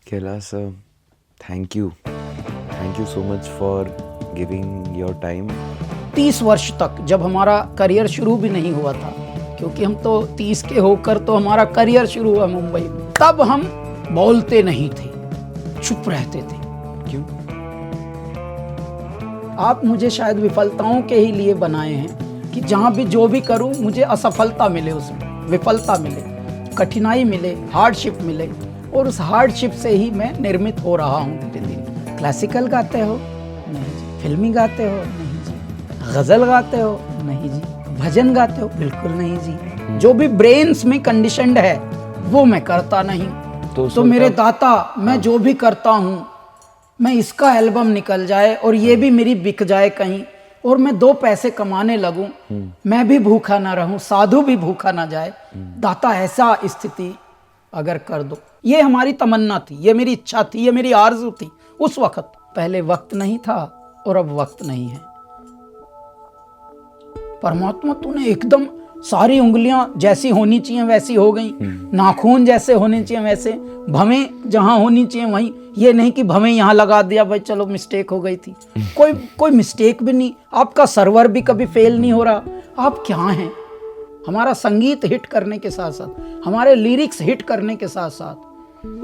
Kailash, thank you. Thank you so much for giving your time. 30 वर्ष तक जब हमारा करियर शुरू भी नहीं हुआ था, क्योंकि हम तो 30 के होकर तो हमारा करियर शुरू हुआ मुंबई में, तब हम बोलते नहीं थे, चुप रहते थे। क्यों? आप मुझे शायद विफलताओं के ही लिए बनाए हैं कि जहाँ भी जो भी करूँ मुझे असफलता मिले, उसमें विफलता मिले, कठिनाई मिले, हार्डशिप मिले, और उस हार्डशिप से ही मैं निर्मित हो रहा हूँ धीरे धीरे। क्लासिकल गाते हो? नहीं जी। फिल्मी गाते हो? नहीं जी। गज़ल गाते हो? नहीं जी। भजन गाते हो? बिल्कुल नहीं जी। जो भी ब्रेन्स में कंडीशनड है वो मैं करता नहीं। तो मेरे दाता, मैं जो भी करता हूँ, मैं इसका एल्बम निकल जाए और ये भी मेरी बिक जाए कहीं, और मैं 2 पैसे कमाने लगूं, मैं भी भूखा ना रहूं, साधु भी भूखा ना जाए। दाता ऐसा स्थिति अगर कर दो। ये हमारी तमन्ना थी, ये मेरी इच्छा थी, ये मेरी आरज़ू थी उस वक्त। पहले वक्त नहीं था और अब वक्त नहीं है। परमात्मा तूने एकदम सारी उंगलियां जैसी होनी चाहिए वैसी हो गई, नाखून जैसे होने चाहिए वैसे, भवें जहां होनी चाहिए वहीं। ये नहीं कि भवें यहाँ लगा दिया, भाई चलो मिस्टेक हो गई थी। कोई मिस्टेक भी नहीं। आपका सर्वर भी कभी फेल नहीं हो रहा। आप क्या हैं? हमारा संगीत हिट करने के साथ साथ, हमारे लिरिक्स हिट करने के साथ साथ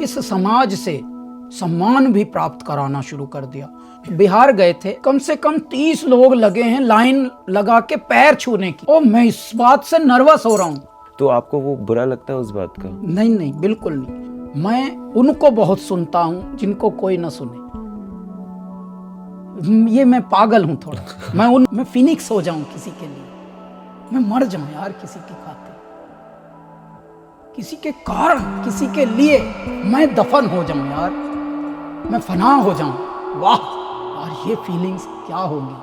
इस समाज से सम्मान भी प्राप्त कराना शुरू कर दिया। बिहार गए थे, कम से कम 30 लोग लगे हैं लाइन लगा के पैर छूने की, और मैं इस बात से नर्वस हो रहा हूँ। तो आपको वो बुरा लगता है उस बात का? नहीं नहीं, बिल्कुल नहीं। मैं उनको बहुत सुनता हूँ जिनको कोई ना सुने। ये मैं पागल हूँ थोड़ा। मैं फिनिक्स हो जाऊं किसी के लिए, मैं मर जाऊं यार किसी की खातिर, किसी के कारण, किसी के लिए मैं दफन हो जाऊं यार, मैं फना हो जाऊं। वाह यार, ये फीलिंग्स क्या होगी।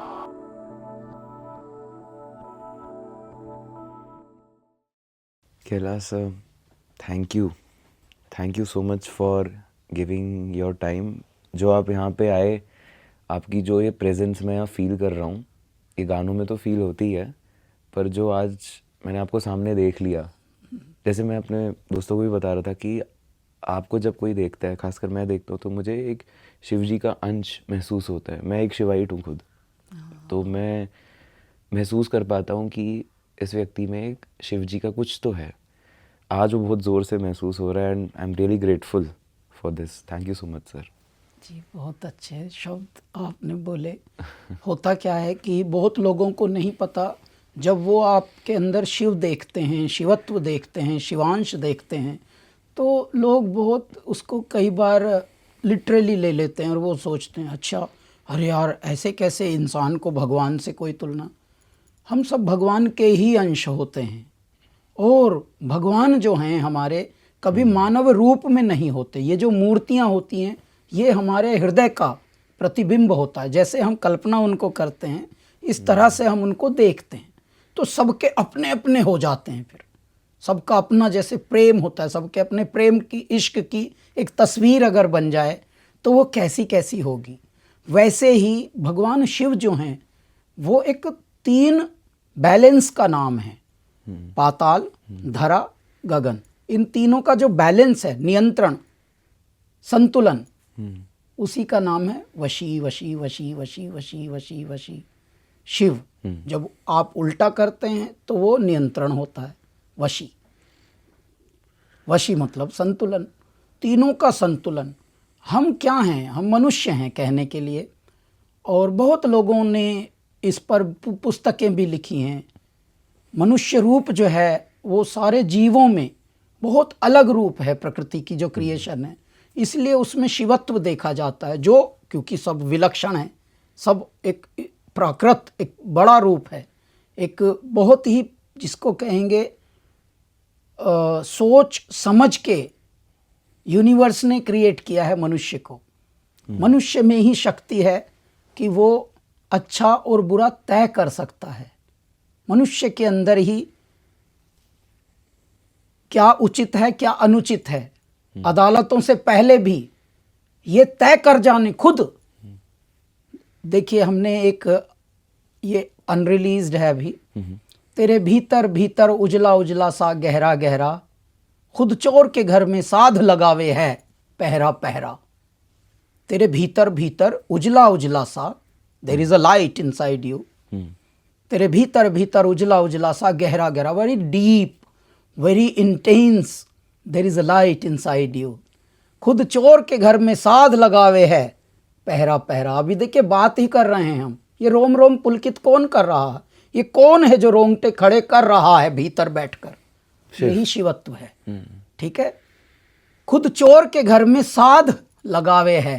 Kailash, thank you so much for giving your time. जो आप यहाँ पे आए, आपकी जो ये प्रेजेंस मैं यहाँ फील कर रहा हूँ, ये गानों में तो फील होती है, पर जो आज मैंने आपको सामने देख लिया, जैसे मैं अपने दोस्तों को भी बता रहा था कि आपको जब कोई देखता है, खासकर मैं देखता हूँ, तो मुझे एक शिव जी का अंश महसूस होता है। मैं एक शिवाइट हूँ खुद, तो मैं महसूस कर पाता हूँ कि इस व्यक्ति में एक शिव जी का कुछ तो है। आज वो बहुत ज़ोर से महसूस हो रहा है, and I am really grateful for this. Thank you so much sir. जी, बहुत अच्छे शब्द आपने बोले। होता क्या है कि बहुत लोगों को नहीं पता, जब वो आपके अंदर शिव देखते हैं, शिवत्व देखते हैं, शिवांश देखते हैं, तो लोग बहुत उसको कई बार लिटरली ले लेते हैं और वो सोचते हैं अच्छा, अरे यार ऐसे कैसे इंसान को भगवान से कोई तुलना। हम सब भगवान के ही अंश होते हैं, और भगवान जो हैं हमारे कभी मानव रूप में नहीं होते। ये जो मूर्तियाँ होती हैं ये हमारे हृदय का प्रतिबिंब होता है। जैसे हम कल्पना उनको करते हैं, इस तरह से हम उनको देखते हैं, तो सबके अपने अपने हो जाते हैं। फिर सबका अपना जैसे प्रेम होता है, सबके अपने प्रेम की, इश्क की एक तस्वीर अगर बन जाए तो वो कैसी कैसी होगी। वैसे ही भगवान शिव जो हैं वो एक 3 बैलेंस का नाम है, पाताल, धरा, गगन। इन तीनों का जो बैलेंस है, नियंत्रण, संतुलन, उसी का नाम है वशी वशी वशी वशी वशी वशी वशी शिव। जब आप उल्टा करते हैं तो वो नियंत्रण होता है, वशी। वशी मतलब संतुलन, तीनों का संतुलन। हम क्या हैं? हम मनुष्य हैं कहने के लिए, और बहुत लोगों ने इस पर पुस्तकें भी लिखी हैं। मनुष्य रूप जो है वो सारे जीवों में बहुत अलग रूप है, प्रकृति की जो क्रिएशन है, इसलिए उसमें शिवत्व देखा जाता है। जो क्योंकि सब विलक्षण है, सब एक प्राकृत, एक बड़ा रूप है, एक बहुत ही जिसको कहेंगे सोच समझ के यूनिवर्स ने क्रिएट किया है मनुष्य को। मनुष्य में ही शक्ति है कि वो अच्छा और बुरा तय कर सकता है। मनुष्य के अंदर ही क्या उचित है क्या अनुचित है, अदालतों से पहले भी ये तय कर जाने खुद। देखिए हमने एक ये अनरिलीज्ड है अभी, तेरे भीतर भीतर उजला उजला सा गहरा गहरा, खुद चोर के घर में साध लगावे है पहरा पहरा। तेरे भीतर भीतर उजला उजला सा, there is a light inside you. तेरे भीतर भीतर उजला उजला सा, गहरा गहरा, very deep, very intense, there is a light inside you. खुद चोर के घर में साध लगावे है पहरा पहरा। अभी देखिए बात ही कर रहे हैं हम, ये रोम रोम पुलकित कौन कर रहा है? ये कौन है जो रोंगटे खड़े कर रहा है भीतर बैठकर? यही शिवत्व है। ठीक है, खुद चोर के घर में साध लगावे है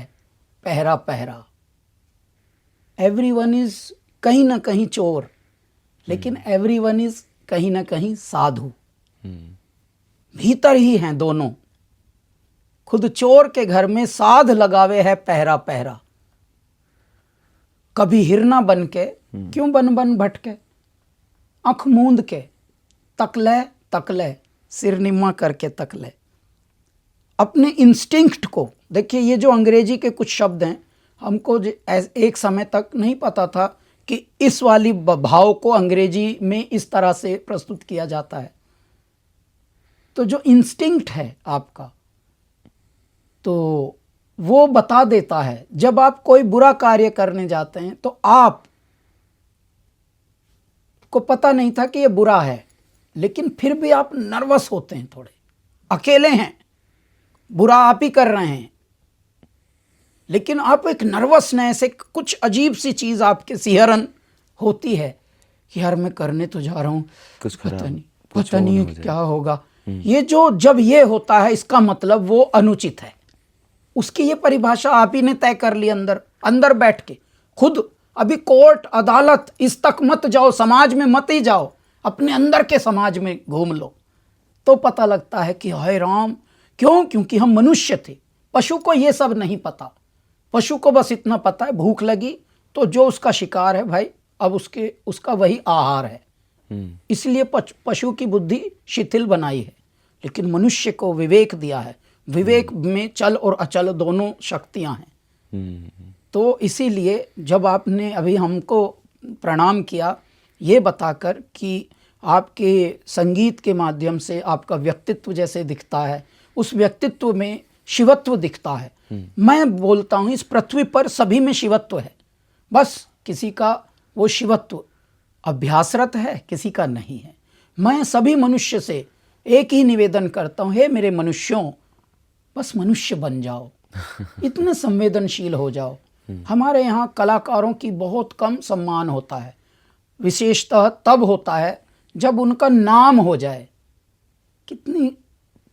पहरा पहरा। एवरीवन इज कहीं ना कहीं चोर, लेकिन एवरीवन इज कहीं ना कहीं साधु। भीतर ही हैं दोनों। खुद चोर के घर में साध लगावे है पहरा पहरा। कभी हिरना बन के क्यों बन बन भटके, आँख मूंद के तकले तकले, सिर निम्मा करके तकले। अपने इंस्टिंक्ट को देखिए, ये जो अंग्रेजी के कुछ शब्द हैं, हमको एक समय तक नहीं पता था कि इस वाली भाव को अंग्रेजी में इस तरह से प्रस्तुत किया जाता है। तो जो इंस्टिंक्ट है आपका, तो वो बता देता है जब आप कोई बुरा कार्य करने जाते हैं तो आप को पता नहीं था कि ये बुरा है, लेकिन फिर भी आप नर्वस होते हैं, थोड़े अकेले हैं, बुरा आप ही कर रहे हैं, लेकिन आप एक नर्वसनेस, एक कुछ अजीब सी चीज़ आपके सिहरन होती है कि यार मैं करने तो जा रहा हूँ, कुछ पता नहीं क्या होगा। ये जो जब ये होता है, इसका मतलब वो अनुचित है। उसकी ये परिभाषा आप ही ने तय कर ली अंदर अंदर बैठ के खुद। अभी कोर्ट अदालत इस तक मत जाओ, समाज में मत ही जाओ, अपने अंदर के समाज में घूम लो, तो पता लगता है कि हाय राम। क्यों? क्योंकि हम मनुष्य थे। पशु को ये सब नहीं पता। पशु को बस इतना पता है, भूख लगी तो जो उसका शिकार है भाई, अब उसका वही आहार है। इसलिए पशु की बुद्धि शिथिल बनाई है, लेकिन मनुष्य को विवेक दिया है। विवेक में चल और अचल दोनों शक्तियां हैं। तो इसीलिए जब आपने अभी हमको प्रणाम किया, ये बताकर कि आपके संगीत के माध्यम से आपका व्यक्तित्व जैसे दिखता है, उस व्यक्तित्व में शिवत्व दिखता है। मैं बोलता हूँ इस पृथ्वी पर सभी में शिवत्व है, बस किसी का वो शिवत्व अभ्यासरत है, किसी का नहीं है। मैं सभी मनुष्य से एक ही निवेदन करता हूँ, हे मेरे मनुष्यों, बस मनुष्य बन जाओ, इतने संवेदनशील हो जाओ। हमारे यहाँ कलाकारों की बहुत कम सम्मान होता है, विशेषतः तब होता है जब उनका नाम हो जाए। कितनी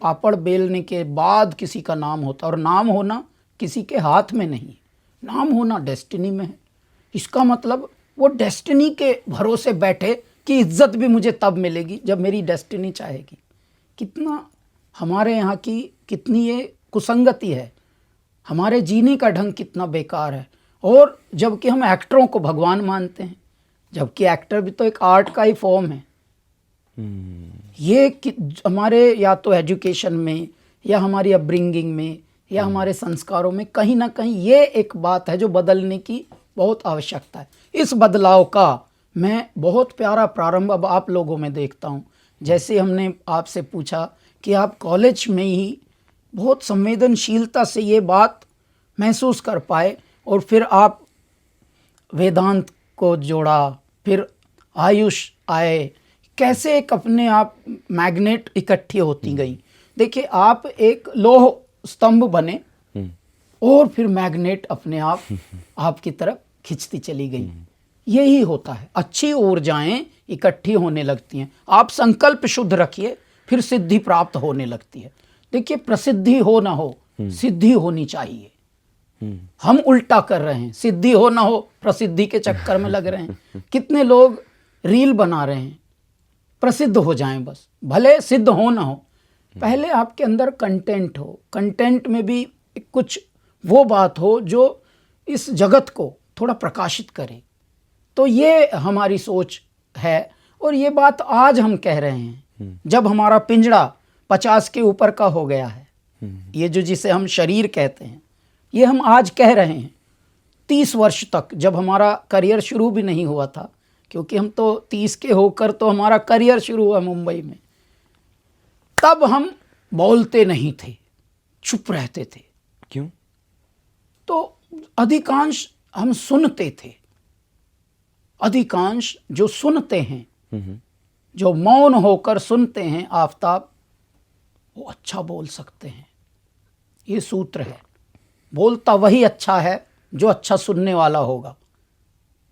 पापड़ बेलने के बाद किसी का नाम होता है, और नाम होना किसी के हाथ में नहीं, नाम होना डेस्टिनी में है। इसका मतलब वो डेस्टिनी के भरोसे बैठे कि इज्जत भी मुझे तब मिलेगी जब मेरी डेस्टिनी चाहेगी। कितना हमारे यहाँ की कितनी ये कुसंगति है, हमारे जीने का ढंग कितना बेकार है। और जबकि हम एक्टरों को भगवान मानते हैं, जबकि एक्टर भी तो एक आर्ट का ही फॉर्म है। ये हमारे या तो एजुकेशन में, या हमारी अपब्रिंगिंग में, या हमारे संस्कारों में कहीं ना कहीं ये एक बात है जो बदलने की बहुत आवश्यकता है। इस बदलाव का मैं बहुत प्यारा प्रारंभ अब आप लोगों में देखता हूँ। जैसे हमने आपसे पूछा कि आप कॉलेज में ही बहुत संवेदनशीलता से ये बात महसूस कर पाए, और फिर आप वेदांत को जोड़ा, फिर आयुष आए, कैसे एक अपने आप मैग्नेट इकट्ठी होती गई। देखिए आप एक लोह स्तंभ बने और फिर मैग्नेट अपने आप आपकी तरफ खिंचती चली गई। यही होता है, अच्छी ऊर्जाएं इकट्ठी होने लगती हैं। आप संकल्प शुद्ध रखिए, फिर सिद्धि प्राप्त होने लगती है। देखिए प्रसिद्धि हो ना हो, सिद्धि होनी चाहिए। हम उल्टा कर रहे हैं, सिद्धि हो ना हो प्रसिद्धि के चक्कर में लग रहे हैं। कितने लोग रील बना रहे हैं, प्रसिद्ध हो जाएं बस, भले सिद्ध हो ना हो। पहले आपके अंदर कंटेंट हो, कंटेंट में भी कुछ वो बात हो जो इस जगत को थोड़ा प्रकाशित करे। तो ये हमारी सोच है, और ये बात आज हम कह रहे हैं जब हमारा पिंजड़ा 50 के ऊपर का हो गया है। ये जो जिसे हम शरीर कहते हैं, ये हम आज कह रहे हैं। 30 वर्ष तक जब हमारा करियर शुरू भी नहीं हुआ था, क्योंकि हम तो 30 के होकर तो हमारा करियर शुरू हुआ मुंबई में, तब हम बोलते नहीं थे, चुप रहते थे। तो अधिकांश हम सुनते थे, अधिकांश जो सुनते हैं, जो मौन होकर सुनते हैं आफताब, वो अच्छा बोल सकते हैं। ये सूत्र है, बोलता वही अच्छा है जो अच्छा सुनने वाला होगा।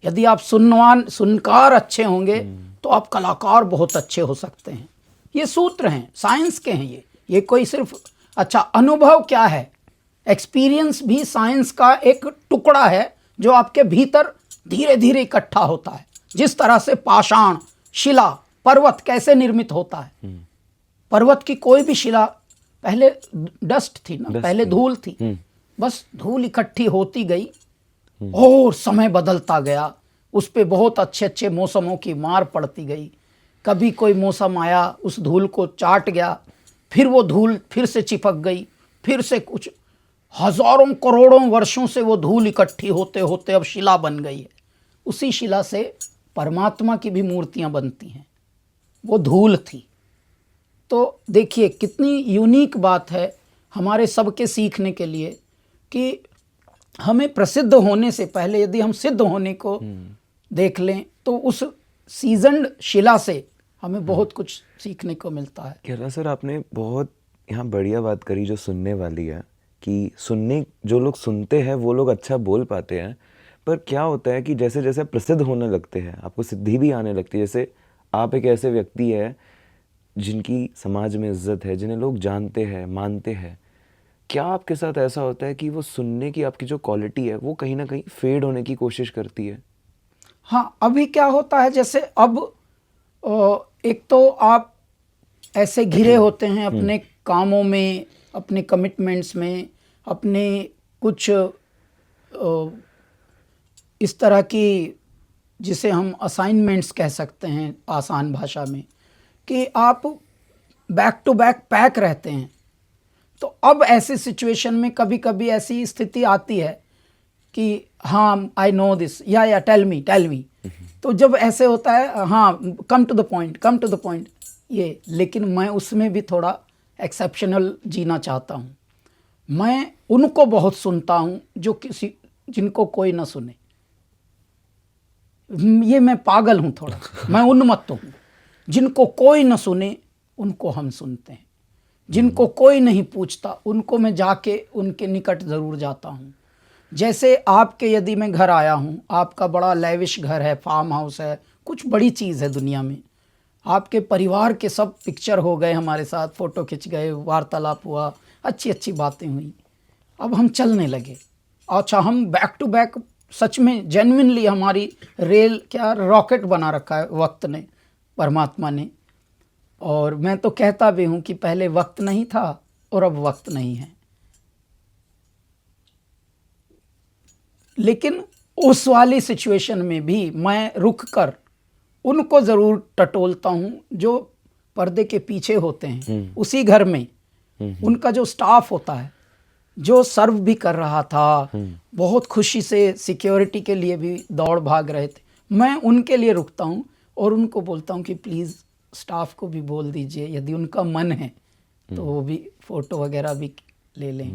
यदि आप सुनकार अच्छे होंगे तो आप कलाकार बहुत अच्छे हो सकते हैं। ये सूत्र हैं, साइंस के हैं ये कोई सिर्फ अच्छा अनुभव क्या है, एक्सपीरियंस भी साइंस का एक टुकड़ा है जो आपके भीतर धीरे धीरे इकट्ठा होता है। जिस तरह से पाषाण, शिला, पर्वत कैसे निर्मित होता है। पर्वत की कोई भी शिला पहले डस्ट थी ना, पहले धूल थी, बस धूल इकट्ठी होती गई और समय बदलता गया, उस पे बहुत अच्छे अच्छे मौसमों की मार पड़ती गई। कभी कोई मौसम आया, उस धूल को चाट गया, फिर वो धूल फिर से चिपक गई, फिर से कुछ हजारों करोड़ों वर्षों से वो धूल इकट्ठी होते होते अब शिला बन गई है। उसी शिला से परमात्मा की भी मूर्तियां बनती हैं, वो धूल थी। तो देखिए कितनी यूनिक बात है हमारे सबके सीखने के लिए कि हमें प्रसिद्ध होने से पहले यदि हम सिद्ध होने को देख लें तो उस सीजन्ड शिला से हमें बहुत कुछ सीखने को मिलता है। केरला सर, आपने बहुत यहाँ बढ़िया बात करी जो सुनने वाली है कि जो लोग सुनते हैं वो लोग अच्छा बोल पाते हैं। पर क्या होता है कि जैसे जैसे प्रसिद्ध होने लगते हैं, आपको सिद्धि भी आने लगती है। जैसे आप एक ऐसे व्यक्ति है जिनकी समाज में इज्जत है, जिन्हें लोग जानते हैं, मानते हैं। क्या आपके साथ ऐसा होता है कि वो सुनने की आपकी जो क्वालिटी है वो कहीं ना कहीं फेड होने की कोशिश करती है? हाँ, अभी क्या होता है, जैसे अब एक तो आप ऐसे घिरे होते हैं अपने कामों में, अपने कमिटमेंट्स में, अपने कुछ इस तरह की जिसे हम असाइनमेंट्स कह सकते हैं आसान भाषा में, कि आप बैक टू बैक पैक रहते हैं। तो अब ऐसी सिचुएशन में कभी कभी ऐसी स्थिति आती है कि हाँ आई नो दिस, या टेल मी। तो जब ऐसे होता है, हाँ कम टू द पॉइंट ये, लेकिन मैं उसमें भी थोड़ा एक्सेप्शनल जीना चाहता हूँ। मैं उनको बहुत सुनता हूँ जिनको कोई ना सुने। ये मैं पागल हूँ थोड़ा, मैं उन्मत्त हूँ। जिनको कोई ना सुने उनको हम सुनते हैं, जिनको कोई नहीं पूछता उनको मैं जाके उनके निकट ज़रूर जाता हूँ। जैसे आपके यदि मैं घर आया हूँ, आपका बड़ा लेविश घर है, फार्म हाउस है, कुछ बड़ी चीज़ है दुनिया में, आपके परिवार के सब पिक्चर हो गए हमारे साथ, फ़ोटो खिंच गए, वार्तालाप हुआ, अच्छी अच्छी बातें हुई, अब हम चलने लगे। अच्छा, हम बैक टू बैक सच में जेन्युइनली हमारी रेल क्या रॉकेट बना रखा है वक्त ने, परमात्मा ने। और मैं तो कहता भी हूँ कि पहले वक्त नहीं था और अब वक्त नहीं है। लेकिन उस वाली सिचुएशन में भी मैं रुक कर उनको ज़रूर टटोलता हूँ जो पर्दे के पीछे होते हैं। उसी घर में उनका जो स्टाफ होता है, जो सर्व भी कर रहा था, बहुत खुशी से सिक्योरिटी के लिए भी दौड़ भाग रहे थे, मैं उनके लिए रुकता हूँ और उनको बोलता हूँ कि प्लीज़ स्टाफ को भी बोल दीजिए, यदि उनका मन है तो वो भी फ़ोटो वगैरह भी ले लें।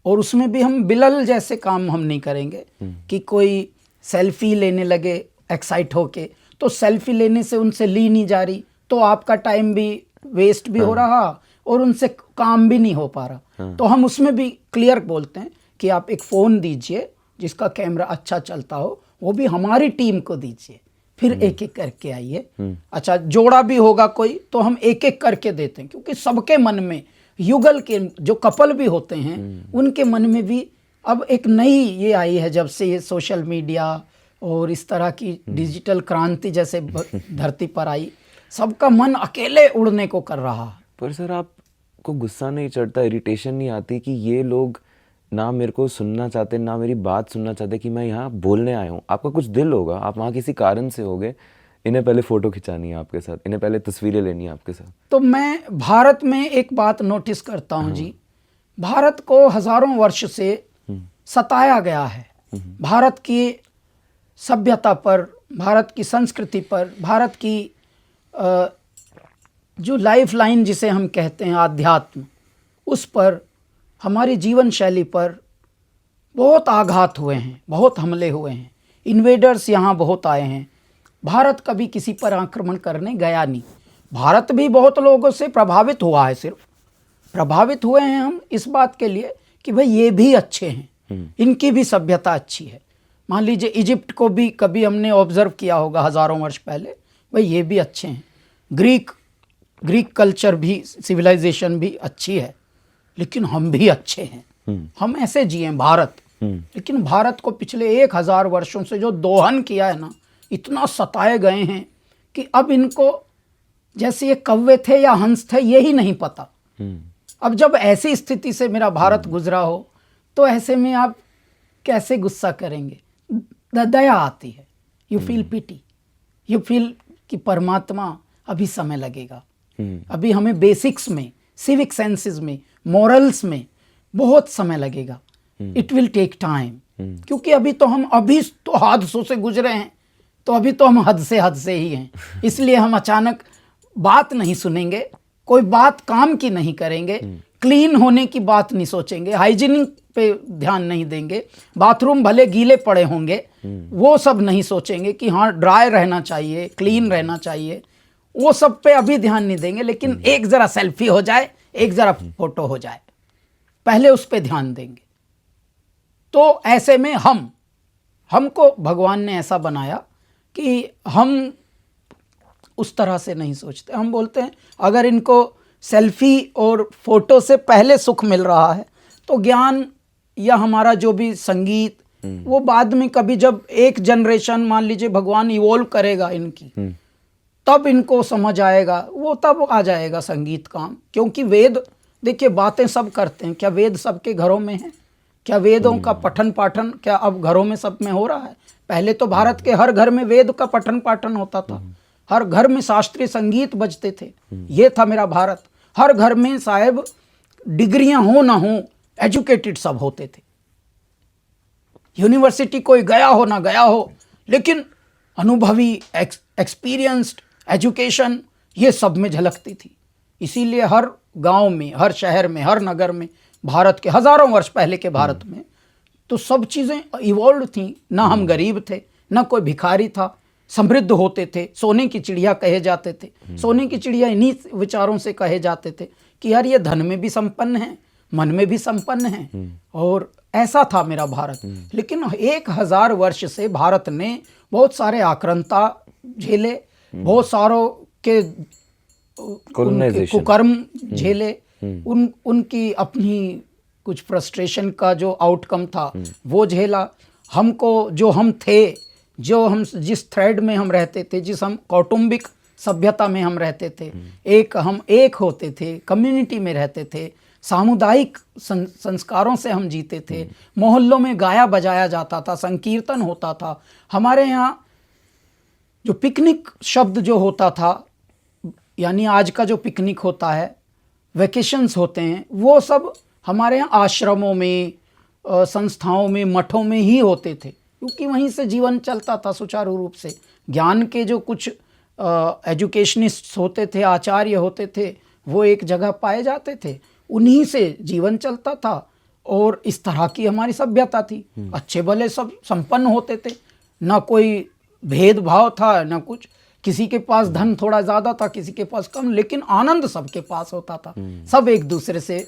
और उसमें भी हम बिलल जैसे काम हम नहीं करेंगे कि कोई सेल्फी लेने लगे एक्साइट होके, तो सेल्फी लेने से उनसे ली नहीं जा रही तो आपका टाइम भी वेस्ट भी हो रहा और उनसे काम भी नहीं हो पा रहा। तो हम उसमें भी क्लियर बोलते हैं कि आप एक फ़ोन दीजिए जिसका कैमरा अच्छा चलता हो, वो भी हमारी टीम को दीजिए, फिर एक एक करके आइए। अच्छा, जोड़ा भी होगा कोई तो हम एक एक करके देते हैं, क्योंकि सबके मन में, युगल के जो कपल भी होते हैं उनके मन में भी अब एक नई ये आई है, जब से ये सोशल मीडिया और इस तरह की डिजिटल क्रांति जैसे धरती पर आई, सबका मन अकेले उड़ने को कर रहा। पर सर, आपको गुस्सा नहीं चढ़ता, इरिटेशन नहीं आती कि ये लोग ना मेरे को सुनना चाहते, ना मेरी बात सुनना चाहते कि मैं यहाँ बोलने आया हूँ? आपका कुछ दिल होगा, आप वहाँ किसी कारण से होगे, इन्हें पहले फ़ोटो खिंचानी है आपके साथ, इन्हें पहले तस्वीरें लेनी है आपके साथ। तो मैं भारत में एक बात नोटिस करता हूँ जी, भारत को हज़ारों वर्ष से सताया गया है। भारत की सभ्यता पर, भारत की संस्कृति पर, भारत की जो लाइफ लाइन जिसे हम कहते हैं आध्यात्म, उस पर हमारी जीवन शैली पर बहुत आघात हुए हैं, बहुत हमले हुए हैं, इन्वेडर्स यहाँ बहुत आए हैं। भारत कभी किसी पर आक्रमण करने गया नहीं। भारत भी बहुत लोगों से प्रभावित हुआ है, सिर्फ प्रभावित हुए हैं हम इस बात के लिए कि भाई ये भी अच्छे हैं, इनकी भी सभ्यता अच्छी है। मान लीजिए इजिप्ट को भी कभी हमने ऑब्जर्व किया होगा हज़ारों वर्ष पहले, भाई ये भी अच्छे हैं। ग्रीक कल्चर भी, सिविलाइजेशन भी अच्छी है, लेकिन हम भी अच्छे हैं, हम ऐसे जिए भारत। लेकिन भारत को पिछले 1000 वर्षों से जो दोहन किया है ना, इतना सताए गए हैं कि अब इनको जैसे ये कौवे थे या हंस थे यही नहीं पता। अब जब ऐसी स्थिति से मेरा भारत गुजरा हो तो ऐसे में आप कैसे गुस्सा करेंगे? दया आती है, you feel pity, you feel कि परमात्मा अभी समय लगेगा, अभी हमें बेसिक्स में, सिविक सेंसेस में, मॉरल्स में बहुत समय लगेगा, इट विल टेक टाइम। क्योंकि अभी तो हादसों से गुजरे हैं, तो अभी तो हम हद से ही हैं, इसलिए हम अचानक बात नहीं सुनेंगे, कोई बात काम की नहीं करेंगे, क्लीन होने की बात नहीं सोचेंगे, हाइजीनिक पे ध्यान नहीं देंगे, बाथरूम भले गीले पड़े होंगे वो सब नहीं सोचेंगे कि हाँ ड्राई रहना चाहिए, क्लीन रहना चाहिए, वो सब पे अभी ध्यान नहीं देंगे। लेकिन एक ज़रा सेल्फी हो जाए, एक ज़रा फोटो हो जाए, पहले उस पे ध्यान देंगे। तो ऐसे में हमको भगवान ने ऐसा बनाया कि हम उस तरह से नहीं सोचते। हम बोलते हैं अगर इनको सेल्फी और फोटो से पहले सुख मिल रहा है तो ज्ञान या हमारा जो भी संगीत वो बाद में कभी, जब एक जनरेशन मान लीजिए भगवान इवोल्व करेगा इनकी, तब इनको समझ आएगा, वो तब आ जाएगा संगीत काम। क्योंकि वेद, देखिए बातें सब करते हैं, क्या वेद सबके घरों में है? क्या वेदों का पठन पाठन क्या अब घरों में सब में हो रहा है? पहले तो भारत के हर घर में वेद का पठन पाठन होता था, हर घर में शास्त्रीय संगीत बजते थे। ये था मेरा भारत। हर घर में साहब डिग्रियां हो ना हो, एजुकेटेड सब होते थे। यूनिवर्सिटी कोई गया हो ना गया हो, लेकिन अनुभवी, एक्सपीरियंस्ड एजुकेशन ये सब में झलकती थी। इसीलिए हर गांव में, हर शहर में, हर नगर में, भारत के हजारों वर्ष पहले के भारत में तो सब चीज़ें इवॉल्व थी। ना हम गरीब थे, ना कोई भिखारी था, समृद्ध होते थे, सोने की चिड़िया कहे जाते थे। सोने की चिड़िया इन्हीं विचारों से कहे जाते थे कि यार ये धन में भी संपन्न है, मन में भी संपन्न है, और ऐसा था मेरा भारत। लेकिन 1000 वर्ष से भारत ने बहुत सारे आक्रांता झेले, बहुत सारों के कुकर्म झेले, उनकी अपनी कुछ फ्रस्ट्रेशन का जो आउटकम था वो झेला। हमको जो हम थे, जो हम जिस थ्रेड में हम रहते थे, जिस हम कौटुंबिक सभ्यता में हम रहते थे, हम एक होते थे, कम्युनिटी में रहते थे, सामुदायिक संस्कारों से हम जीते थे, मोहल्लों में गाया बजाया जाता था, संकीर्तन होता था। हमारे यहाँ जो पिकनिक शब्द जो होता था, यानी आज का जो पिकनिक होता है, वेकेशंस होते हैं, वो सब हमारे यहाँ आश्रमों में, संस्थाओं में, मठों में ही होते थे, क्योंकि वहीं से जीवन चलता था सुचारू रूप से। ज्ञान के जो कुछ एजुकेशनिस्ट होते थे, आचार्य होते थे, वो एक जगह पाए जाते थे, उन्हीं से जीवन चलता था। और इस तरह की हमारी सभ्यता थी। अच्छे भले सब संपन्न होते थे, ना कोई भेदभाव था, ना कुछ। किसी के पास धन थोड़ा ज़्यादा था, किसी के पास कम, लेकिन आनंद सबके पास होता था। सब एक दूसरे से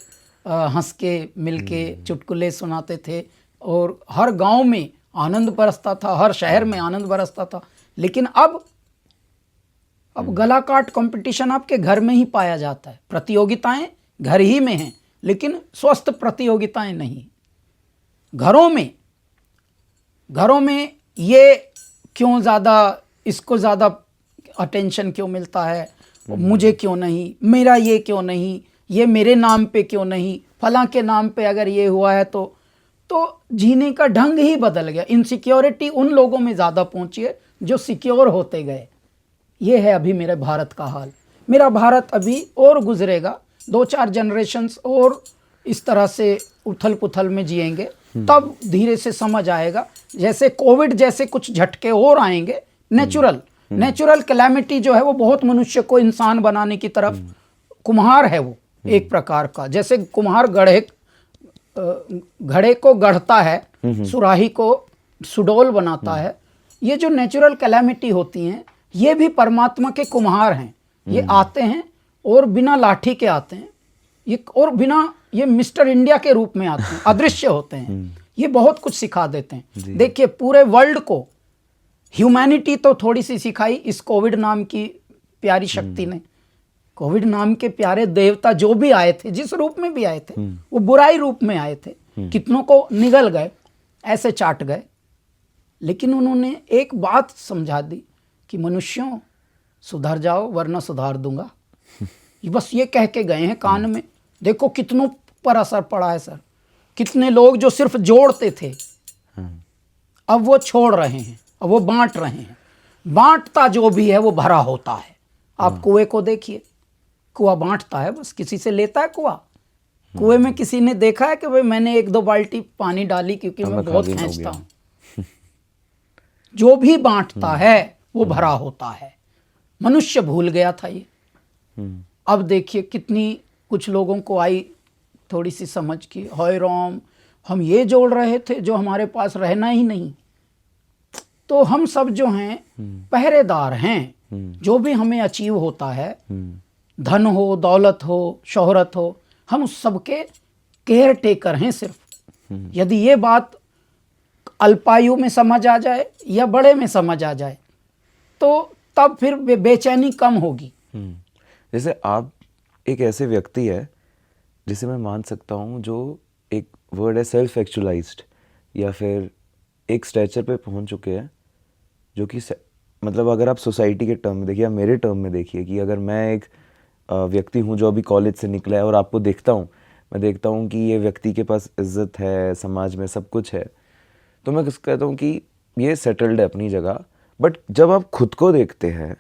हंस के मिल के चुटकुले सुनाते थे, और हर गांव में आनंद बरसता था, हर शहर में आनंद बरसता था। लेकिन अब गला काट कंपटीशन आपके घर में ही पाया जाता है। प्रतियोगिताएं घर ही में हैं, लेकिन स्वस्थ प्रतियोगिताएं नहीं। घरों में ये क्यों ज़्यादा, इसको ज़्यादा अटेंशन क्यों मिलता है, मुझे क्यों नहीं, मेरा ये क्यों नहीं, ये मेरे नाम पे क्यों नहीं, फलां के नाम पे अगर ये हुआ है तो जीने का ढंग ही बदल गया। इनसिक्योरिटी उन लोगों में ज़्यादा पहुंची है जो सिक्योर होते गए। ये है अभी मेरे भारत का हाल। मेरा भारत अभी और गुजरेगा, 2-4 जनरेशन्स और इस तरह से उथल पुथल में जिएंगे, तब धीरे से समझ आएगा। जैसे कोविड जैसे कुछ झटके और आएंगे, नेचुरल कैलेमिटी जो है वो बहुत मनुष्य को इंसान बनाने की तरफ कुम्हार है। वो एक प्रकार का, जैसे कुम्हार घड़े को गढ़ता है, सुराही को सुडौल बनाता है, ये जो नेचुरल कैलेमिटी होती हैं ये भी परमात्मा के कुम्हार हैं। ये आते हैं और बिना लाठी के आते हैं, ये और बिना, ये मिस्टर इंडिया के रूप में आते हैं, अदृश्य होते हैं, ये बहुत कुछ सिखा देते हैं। देखिए पूरे वर्ल्ड को ह्यूमैनिटी तो थोड़ी सी सिखाई इस कोविड नाम की प्यारी शक्ति ने। कोविड नाम के प्यारे देवता जो भी आए थे, जिस रूप में भी आए थे, वो बुराई रूप में आए थे, कितनों को निगल गए, ऐसे चाट गए, लेकिन उन्होंने एक बात समझा दी कि मनुष्यों सुधर जाओ वरना सुधार दूंगा। ये बस ये कह के गए हैं कान में। देखो कितनों पर असर पड़ा है सर, कितने लोग जो सिर्फ जोड़ते थे अब वो छोड़ रहे हैं, अब वो बांट रहे हैं। बांटता जो भी है वो भरा होता है। आप कुएं को देखिए, कुआं बांटता है, बस किसी से लेता है कुआं। कुएं में किसी ने देखा है कि भाई मैंने 1-2 बाल्टी पानी डाली क्योंकि मैं बहुत खींचता हूं। जो भी बांटता है वो भरा होता है। मनुष्य भूल गया था ये। अब देखिए कितनी कुछ लोगों को आई थोड़ी सी समझ की, हाय राम हम ये जोड़ रहे थे जो हमारे पास रहना ही नहीं। तो हम सब जो हैं पहरेदार हैं, जो भी हमें अचीव होता है, धन हो, दौलत हो, शोहरत हो, हम उस सब के केयर टेकर हैं सिर्फ। यदि ये बात अल्पायु में समझ आ जाए या बड़े में समझ आ जाए तो तब फिर बेचैनी कम होगी। जैसे आप एक ऐसे व्यक्ति है जिसे मैं मान सकता हूँ जो एक वर्ड है सेल्फ एक्चुअलाइज्ड, या फिर एक स्टेचर पे पहुँच चुके हैं जो कि मतलब अगर आप सोसाइटी के टर्म में देखिए या मेरे टर्म में देखिए कि अगर मैं एक व्यक्ति हूँ जो अभी कॉलेज से निकला है और आपको देखता हूँ, मैं देखता हूँ कि ये व्यक्ति के पास इज्जत है, समाज में सब कुछ है, तो मैं कहता हूँ कि ये सेटल्ड है अपनी जगह। बट जब आप खुद को देखते हैं,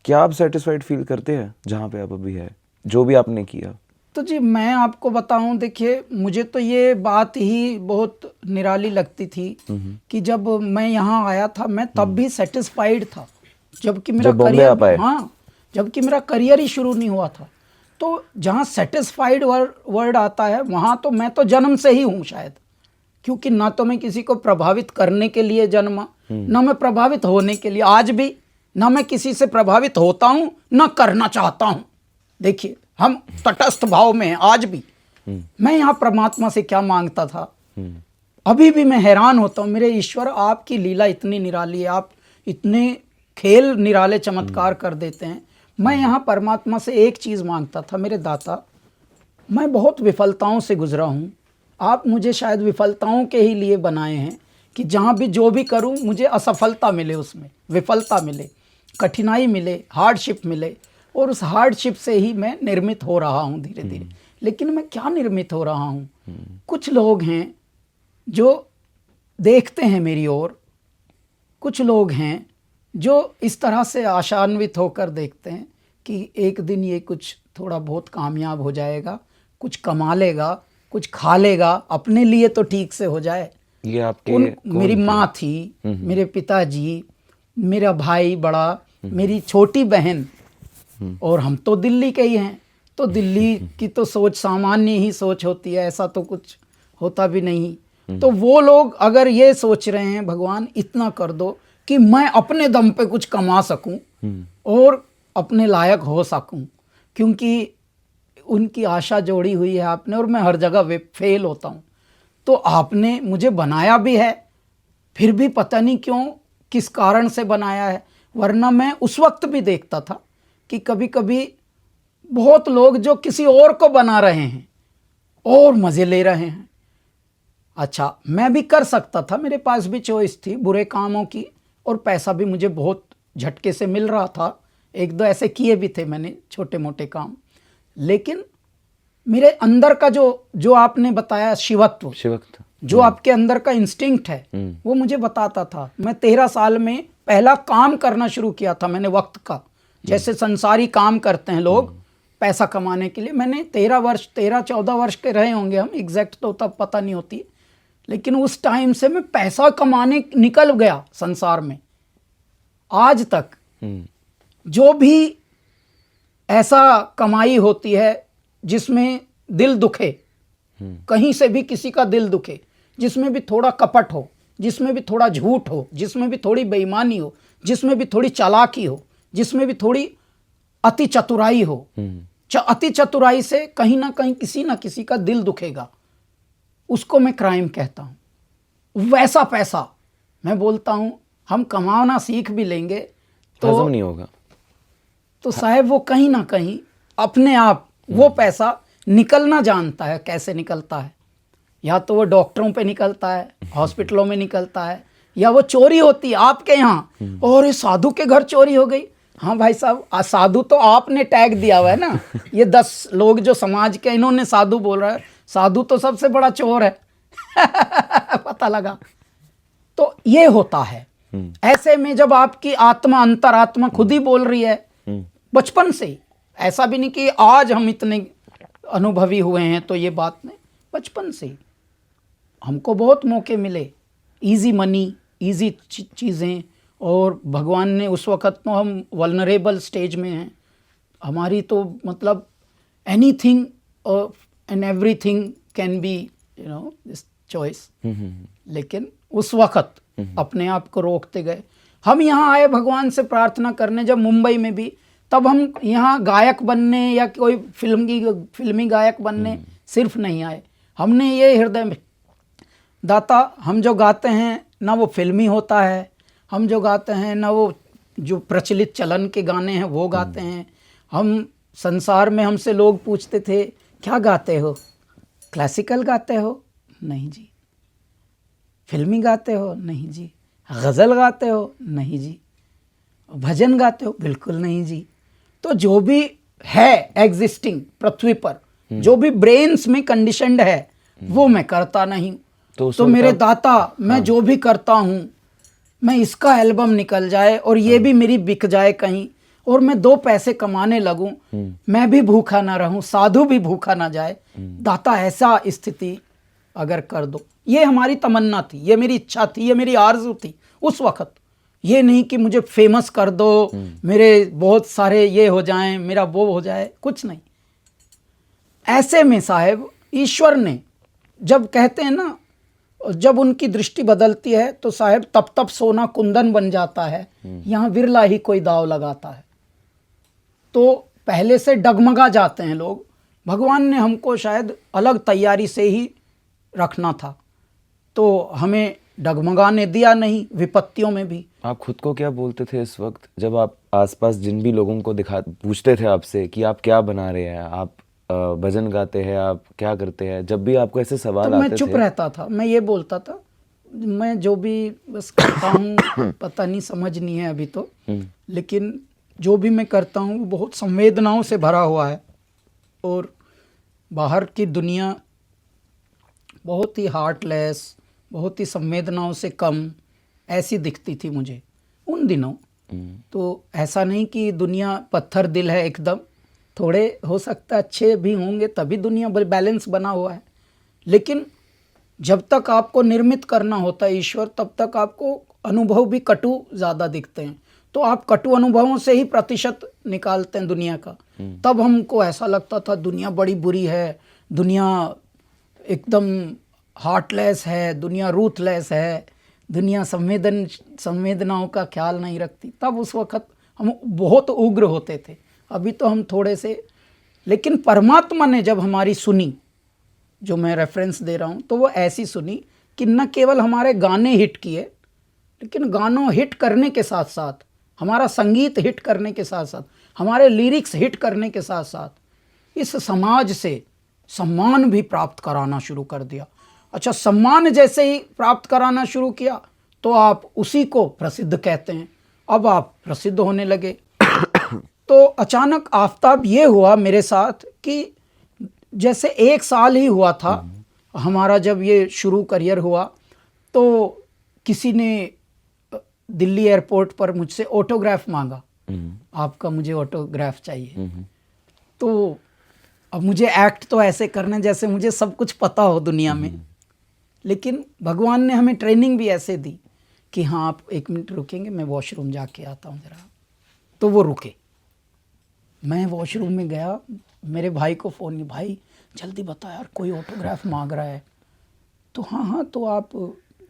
क्या आप सेटिस्फाइड फील करते हैं जहाँ पे आप अभी है, जो भी आपने किया? तो जी मैं आपको बताऊं, देखिए मुझे तो ये बात ही बहुत निराली लगती थी कि जब मैं यहाँ आया था मैं तब भी सेटिस्फाइड था, जबकि मेरा करियर, हाँ, जबकि मेरा करियर ही शुरू नहीं हुआ था। तो जहाँ सेटिस्फाइड वर्ड आता है वहाँ तो मैं तो जन्म से ही हूँ शायद, क्योंकि ना तो मैं किसी को प्रभावित करने के लिए जन्मा, ना मैं प्रभावित होने के लिए, आज भी ना मैं किसी से प्रभावित होता हूँ ना करना चाहता हूँ। देखिए हम तटस्थ भाव में हैं आज भी। मैं यहाँ परमात्मा से क्या मांगता था, अभी भी मैं हैरान होता हूँ, मेरे ईश्वर आपकी लीला इतनी निराली है, आप इतने खेल निराले चमत्कार कर देते हैं। मैं यहाँ परमात्मा से एक चीज़ मांगता था, मेरे दाता मैं बहुत विफलताओं से गुजरा हूँ, आप मुझे शायद विफलताओं के ही लिए बनाए हैं कि जहाँ भी जो भी करूँ मुझे असफलता मिले, उसमें विफलता मिले, कठिनाई मिले, हार्डशिप मिले, और उस हार्डशिप से ही मैं निर्मित हो रहा हूँ धीरे धीरे। लेकिन मैं क्या निर्मित हो रहा हूँ, कुछ लोग हैं जो देखते हैं मेरी ओर, कुछ लोग हैं जो इस तरह से आशान्वित होकर देखते हैं कि एक दिन ये कुछ थोड़ा बहुत कामयाब हो जाएगा, कुछ कमा लेगा, कुछ खा लेगा, अपने लिए तो ठीक से हो जाए। ये आपके मेरी माँ थी, मेरे पिताजी, मेरा भाई बड़ा, मेरी छोटी बहन, और हम तो दिल्ली के ही हैं। तो दिल्ली की तो सोच सामान्य ही सोच होती है, ऐसा तो कुछ होता भी नहीं। तो वो लोग अगर ये सोच रहे हैं भगवान इतना कर दो कि मैं अपने दम पे कुछ कमा सकूं और अपने लायक हो सकूं, क्योंकि उनकी आशा जोड़ी हुई है आपने और मैं हर जगह फेल होता हूं। तो आपने मुझे बनाया भी है, फिर भी पता नहीं क्यों, किस कारण से बनाया है। वरना मैं उस वक्त भी देखता था कि कभी कभी बहुत लोग जो किसी और को बना रहे हैं और मज़े ले रहे हैं। अच्छा मैं भी कर सकता था, मेरे पास भी चॉइस थी बुरे कामों की, और पैसा भी मुझे बहुत झटके से मिल रहा था। 1-2 ऐसे किए भी थे मैंने छोटे मोटे काम, लेकिन मेरे अंदर का जो आपने बताया शिवत्व, जो आपके अंदर का इंस्टिंक्ट है वो मुझे बताता था। मैं 13 साल में पहला काम करना शुरू किया था मैंने वक्त का, जैसे संसारी काम करते हैं लोग पैसा कमाने के लिए। मैंने 13-14 वर्ष के रहे होंगे हम, एग्जैक्ट तो तब पता नहीं होती, लेकिन उस टाइम से मैं पैसा कमाने निकल गया संसार में। आज तक जो भी ऐसा कमाई होती है जिसमें दिल दुखे, कहीं से भी किसी का दिल दुखे, जिसमें भी थोड़ा कपट हो, जिसमें भी थोड़ा झूठ हो, जिसमें भी थोड़ी बेईमानी हो, जिसमें भी थोड़ी चालाकी हो, जिसमें भी थोड़ी अति चतुराई हो, अति चतुराई से कहीं ना किसी का दिल दुखेगा, उसको मैं क्राइम कहता हूं। वैसा पैसा मैं बोलता हूं हम कमाना सीख भी लेंगे तो हजम नहीं होगा, तो साहब वो कहीं ना कहीं अपने आप वो पैसा निकलना जानता है। कैसे निकलता है? या तो वो डॉक्टरों पे निकलता है, हॉस्पिटलों में निकलता है, या वो चोरी होती है आपके यहाँ। और ये साधु के घर चोरी हो गई। हाँ भाई साहब, साधु तो आपने टैग दिया हुआ है ना। ये 10 लोग जो समाज के, इन्होंने साधु बोल रहा है। साधु तो सबसे बड़ा चोर है। पता लगा। तो ये होता है। ऐसे में जब आपकी आत्मा, अंतरात्मा खुद ही बोल रही है बचपन से ही, ऐसा भी नहीं कि आज हम इतने अनुभवी हुए हैं तो ये बात नहीं, बचपन से ही हमको बहुत मौके मिले, इजी मनी, इजी चीज़ें। और भगवान ने उस वक़्त तो हम वल्नरेबल स्टेज में हैं, हमारी तो मतलब anything and everything can be this choice. लेकिन उस वक़्त अपने आप को रोकते गए। हम यहाँ आए भगवान से प्रार्थना करने, जब मुंबई में भी, तब हम यहाँ गायक बनने या कोई फिल्मी गायक बनने सिर्फ नहीं आए। हमने ये हृदय में, दाता हम जो गाते हैं ना वो फिल्मी होता है, हम जो गाते हैं ना वो जो प्रचलित चलन के गाने हैं वो गाते हैं। हम संसार में हमसे लोग पूछते थे क्या गाते हो? क्लासिकल गाते हो? नहीं जी। फिल्मी गाते हो? नहीं जी। गज़ल गाते हो? नहीं जी। भजन गाते हो? बिल्कुल नहीं जी। तो जो भी है एग्जिस्टिंग पृथ्वी पर, जो भी ब्रेन्स में कंडीशनड है, वो मैं करता नहीं। तो मेरे दाता, मैं जो भी करता हूँ, मैं इसका एल्बम निकल जाए और ये भी मेरी बिक जाए कहीं, और मैं 2 पैसे कमाने लगूं, मैं भी भूखा ना रहूं, साधु भी भूखा ना जाए। दाता ऐसा स्थिति अगर कर दो। ये हमारी तमन्ना थी, ये मेरी इच्छा थी, ये मेरी आरज़ू थी उस वक़्त। ये नहीं कि मुझे फेमस कर दो, मेरे बहुत सारे ये हो जाएं, मेरा वो हो जाए, कुछ नहीं। ऐसे में साहब ईश्वर ने, जब कहते हैं ना, जब उनकी दृष्टि बदलती है तो साहब तप तप सोना कुंदन बन जाता है। यहाँ विरला ही कोई दाव लगाता है। तो पहले से डगमगा जाते हैं लोग। भगवान ने हमको शायद अलग तैयारी से ही रखना था, तो हमें डगमगाने दिया नहीं विपत्तियों में भी। आप खुद को क्या बोलते थे इस वक्त, जब आप आसपास जिन भी लोगों को पूछते थे आपसे कि आप क्या बना रहे हैं, आप भजन गाते हैं, आप क्या करते हैं, जब भी आपको ऐसे सवाल तो आते थे? मैं चुप रहता था। मैं ये बोलता था मैं जो भी बस करता हूँ पता नहीं, समझ नहीं है अभी तो, लेकिन जो भी मैं करता हूँ वो बहुत संवेदनाओं से भरा हुआ है। और बाहर की दुनिया बहुत ही हार्टलेस, बहुत ही संवेदनाओं से कम ऐसी दिखती थी मुझे उन दिनों। तो ऐसा नहीं कि दुनिया पत्थर दिल है एकदम, थोड़े हो सकता अच्छे भी होंगे तभी दुनिया बैलेंस बना हुआ है। लेकिन जब तक आपको निर्मित करना होता है ईश्वर, तब तक आपको अनुभव भी कटु ज़्यादा दिखते हैं। तो आप कटु अनुभवों से ही प्रतिशत निकालते हैं दुनिया का। तब हमको ऐसा लगता था दुनिया बड़ी बुरी है, दुनिया एकदम हार्टलेस है, दुनिया रूथलेस है, दुनिया संवेदनाओं का ख्याल नहीं रखती। तब उस वक़्त हम बहुत उग्र होते थे। अभी तो हम थोड़े से, लेकिन परमात्मा ने जब हमारी सुनी, जो मैं रेफरेंस दे रहा हूँ, तो वो ऐसी सुनी कि न केवल हमारे गाने हिट किए, लेकिन गानों हिट करने के साथ साथ, हमारा संगीत हिट करने के साथ साथ, हमारे लिरिक्स हिट करने के साथ साथ इस समाज से सम्मान भी प्राप्त कराना शुरू कर दिया। अच्छा, सम्मान जैसे ही प्राप्त कराना शुरू किया तो आप उसी को प्रसिद्ध कहते हैं। अब आप प्रसिद्ध होने लगे। तो अचानक आफताब ये हुआ मेरे साथ कि जैसे 1 साल ही हुआ था हमारा जब ये शुरू करियर हुआ, तो किसी ने दिल्ली एयरपोर्ट पर मुझसे ऑटोग्राफ मांगा, आपका मुझे ऑटोग्राफ चाहिए। तो अब मुझे एक्ट तो ऐसे करने जैसे मुझे सब कुछ पता हो दुनिया में, लेकिन भगवान ने हमें ट्रेनिंग भी ऐसे दी कि हाँ आप 1 मिनट रुकेंगे, मैं वॉशरूम जाके आता हूँ ज़रा। तो वो रुके, मैं वॉशरूम में गया, मेरे भाई को फ़ोन किया, भाई जल्दी बता यार, कोई ऑटोग्राफ मांग रहा है। तो हाँ हाँ, तो आप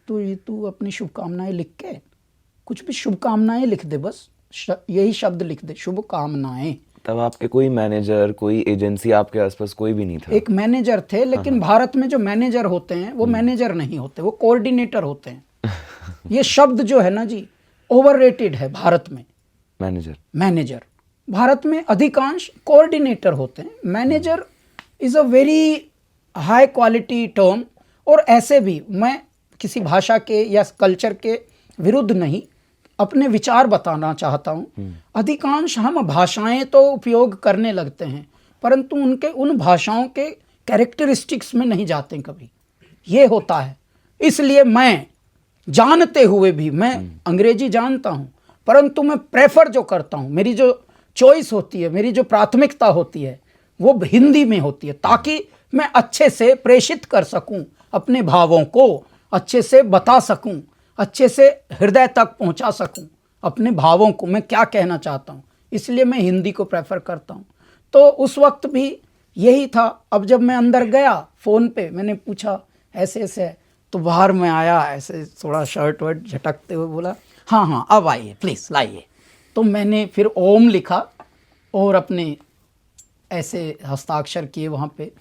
तू अपनी शुभकामनाएं लिख के, कुछ भी शुभकामनाएं लिख दे, बस यही शब्द लिख दे, शुभकामनाएं। तब आपके कोई मैनेजर, कोई एजेंसी आपके आसपास कोई भी नहीं था? एक मैनेजर थे, लेकिन भारत में जो मैनेजर होते हैं वो मैनेजर नहीं होते, वो कोऑर्डिनेटर होते हैं। ये शब्द जो है ना जी, ओवररेटेड है भारत में। मैनेजर भारत में अधिकांश कोऑर्डिनेटर होते हैं। Manager is a very high quality term. और ऐसे भी मैं किसी भाषा के या कल्चर के विरुद्ध नहीं, अपने विचार बताना चाहता हूँ। अधिकांश हम भाषाएं तो उपयोग करने लगते हैं, परंतु उनके उन भाषाओं के कैरेक्टरिस्टिक्स में नहीं जाते कभी। ये होता है। इसलिए मैं जानते हुए भी, मैं अंग्रेजी जानता हूँ, परंतु मैं प्रेफर जो करता हूँ, मेरी जो चॉइस होती है, मेरी जो प्राथमिकता होती है, वो हिंदी में होती है, ताकि मैं अच्छे से प्रेषित कर सकूं, अपने भावों को अच्छे से बता सकूं, अच्छे से हृदय तक पहुंचा सकूं, अपने भावों को मैं क्या कहना चाहता हूं। इसलिए मैं हिंदी को प्रेफर करता हूं। तो उस वक्त भी यही था। अब जब मैं अंदर गया, फ़ोन पे मैंने पूछा ऐसे ऐसे है, तो बाहर में आया ऐसे थोड़ा शर्ट वर्ट झटकते हुए बोला, हाँ हाँ अब आइए प्लीज़ लाइए। तो मैंने फिर ओम लिखा और अपने ऐसे हस्ताक्षर किए वहाँ पे।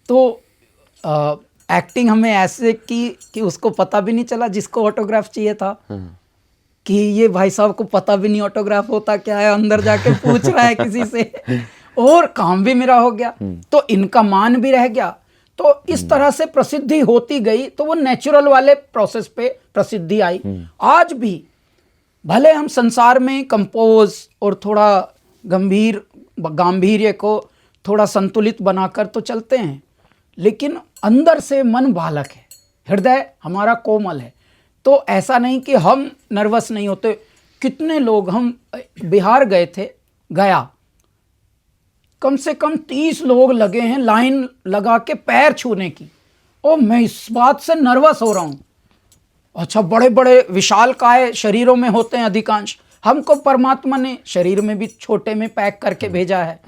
तो एक्टिंग हमें ऐसे की कि उसको पता भी नहीं चला, जिसको ऑटोग्राफ चाहिए था, कि ये भाई साहब को पता भी नहीं ऑटोग्राफ होता क्या है, अंदर जाके पूछ रहा है किसी से, और काम भी मेरा हो गया, तो इनका मान भी रह गया। तो इस तरह से प्रसिद्धि होती गई। तो वो नेचुरल वाले प्रोसेस पे प्रसिद्धि आई। आज भी भले हम संसार में कंपोज और थोड़ा गांभीर्य को थोड़ा संतुलित बनाकर तो चलते हैं, लेकिन अंदर से मन बालक है, हृदय हमारा कोमल है। तो ऐसा नहीं कि हम नर्वस नहीं होते। कितने लोग, हम बिहार गए थे, गया कम से कम 30 लोग लगे हैं लाइन लगा के पैर छूने की, और मैं इस बात से नर्वस हो रहा हूँ। अच्छा, बड़े बड़े विशालकाय शरीरों में होते हैं अधिकांश, हमको परमात्मा ने शरीर में भी छोटे में पैक करके भेजा है।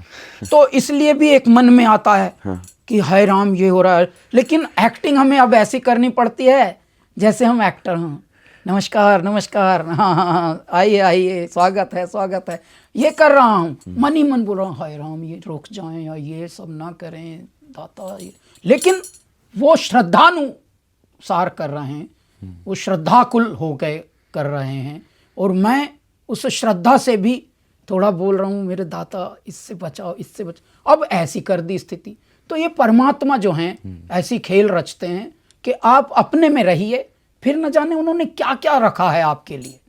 तो इसलिए भी एक मन में आता है कि हाय राम ये हो रहा है। लेकिन एक्टिंग हमें अब ऐसी करनी पड़ती है जैसे हम एक्टर हों। नमस्कार नमस्कार, हाँ हाँ हाँ, आइए आइए, स्वागत है, ये कर रहा हूँ, मन ही मन बोल रहा हूँ हाय राम ये रुक जाएं या ये सब ना करें दाता। लेकिन वो श्रद्धानुसार कर रहे हैं, वो श्रद्धाकुल हो गए कर रहे हैं, और मैं उस श्रद्धा से भी थोड़ा बोल रहा हूँ मेरे दाता इससे बचाओ, इससे बचाओ। अब ऐसी कर दी स्थिति। तो ये परमात्मा जो हैं ऐसी खेल रचते हैं कि आप अपने में रहिए, फिर न जाने उन्होंने क्या क्या रखा है आपके लिए।